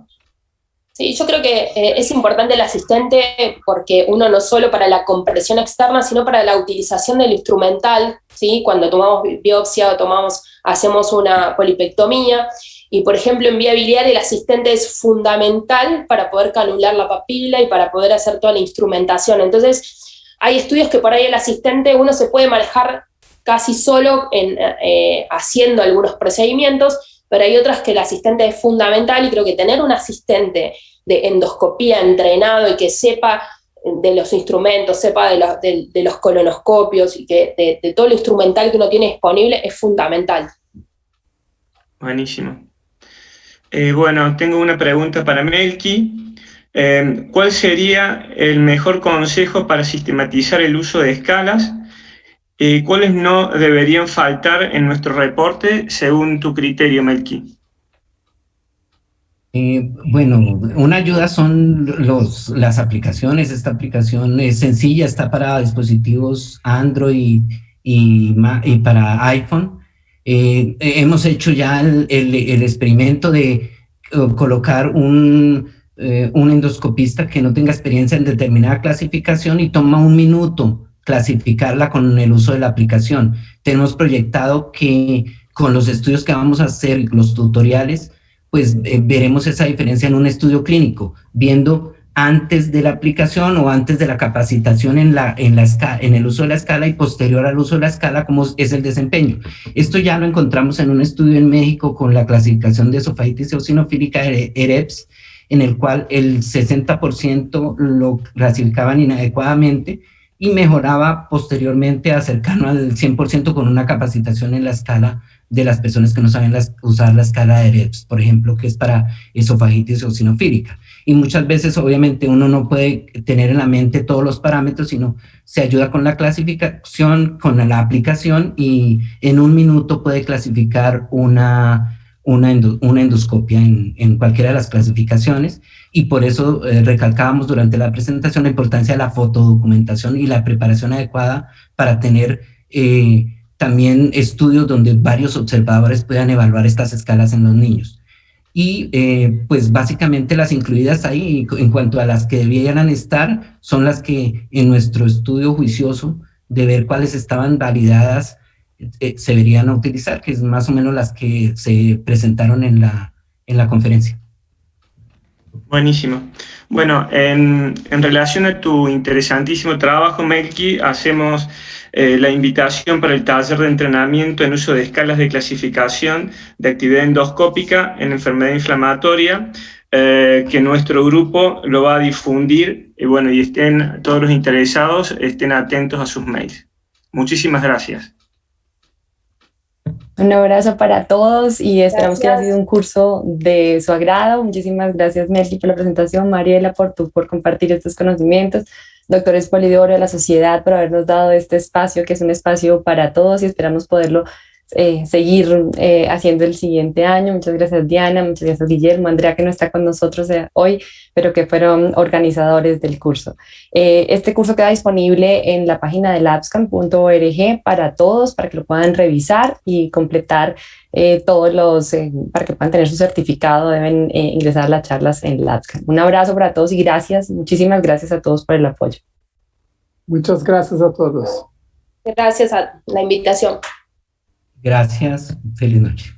Sí, yo creo que es importante el asistente, porque uno no solo para la compresión externa, sino para la utilización del instrumental, ¿sí? Cuando tomamos biopsia o hacemos una polipectomía, y por ejemplo en vía biliar el asistente es fundamental para poder canular la papila y para poder hacer toda la instrumentación. Entonces hay estudios que por ahí el asistente uno se puede manejar casi solo haciendo algunos procedimientos, pero hay otras que el asistente es fundamental, y creo que tener un asistente de endoscopía entrenado y que sepa de los instrumentos, sepa de los colonoscopios y que de todo lo instrumental que uno tiene disponible es fundamental. Buenísimo. Bueno, tengo una pregunta para Melqui. ¿Cuál sería el mejor consejo para sistematizar el uso de escalas? ¿Cuáles no deberían faltar en nuestro reporte según tu criterio, Melqui? Bueno, una ayuda son las aplicaciones. Esta aplicación es sencilla, está para dispositivos Android y para iPhone. Hemos hecho ya el experimento de colocar un endoscopista que no tenga experiencia en determinada clasificación y toma 1 minuto clasificarla con el uso de la aplicación. Tenemos proyectado que con los estudios que vamos a hacer, los tutoriales, pues veremos esa diferencia en un estudio clínico, viendo antes de la aplicación o antes de la capacitación en el uso de la escala y posterior al uso de la escala, cómo es el desempeño. Esto ya lo encontramos en un estudio en México con la clasificación de esofagitis eosinofílica EREPS, en el cual el 60% lo clasificaban inadecuadamente y mejoraba posteriormente a cercano al 100% con una capacitación en la escala de las personas que no saben usar la escala de Reps, por ejemplo, que es para esofagitis eosinofílica. Y muchas veces, obviamente, uno no puede tener en la mente todos los parámetros, sino se ayuda con la clasificación, con la aplicación, y en un minuto puede clasificar una endoscopia en cualquiera de las clasificaciones. Y por eso recalcábamos durante la presentación la importancia de la fotodocumentación y la preparación adecuada para tener también estudios donde varios observadores puedan evaluar estas escalas en los niños. Y pues básicamente las incluidas ahí, en cuanto a las que debieran estar, son las que en nuestro estudio juicioso de ver cuáles estaban validadas se deberían utilizar, que es más o menos las que se presentaron en la conferencia. Buenísimo. Bueno, en relación a tu interesantísimo trabajo, Melqui, hacemos la invitación para el taller de entrenamiento en uso de escalas de clasificación de actividad endoscópica en enfermedad inflamatoria, que nuestro grupo lo va a difundir, y bueno, y estén todos los interesados, estén atentos a sus mails. Muchísimas gracias. Un abrazo para todos y esperamos que haya sido un curso de su agrado. Muchísimas gracias, Melqui, por la presentación, Mariela, por compartir estos conocimientos, doctor Espolidoro de la Sociedad, por habernos dado este espacio, que es un espacio para todos, y esperamos poderlo seguir haciendo el siguiente año. Muchas gracias, Diana, muchas gracias, Guillermo, Andrea, que no está con nosotros hoy, pero que fueron organizadores del curso. Este curso queda disponible en la página de labscan.org para todos, para que lo puedan revisar y completar todos los, para que puedan tener su certificado, deben ingresar a las charlas en Labscan. Un abrazo para todos y gracias, muchísimas gracias a todos por el apoyo. Muchas gracias a todos. Gracias a la invitación. Gracias, feliz noche.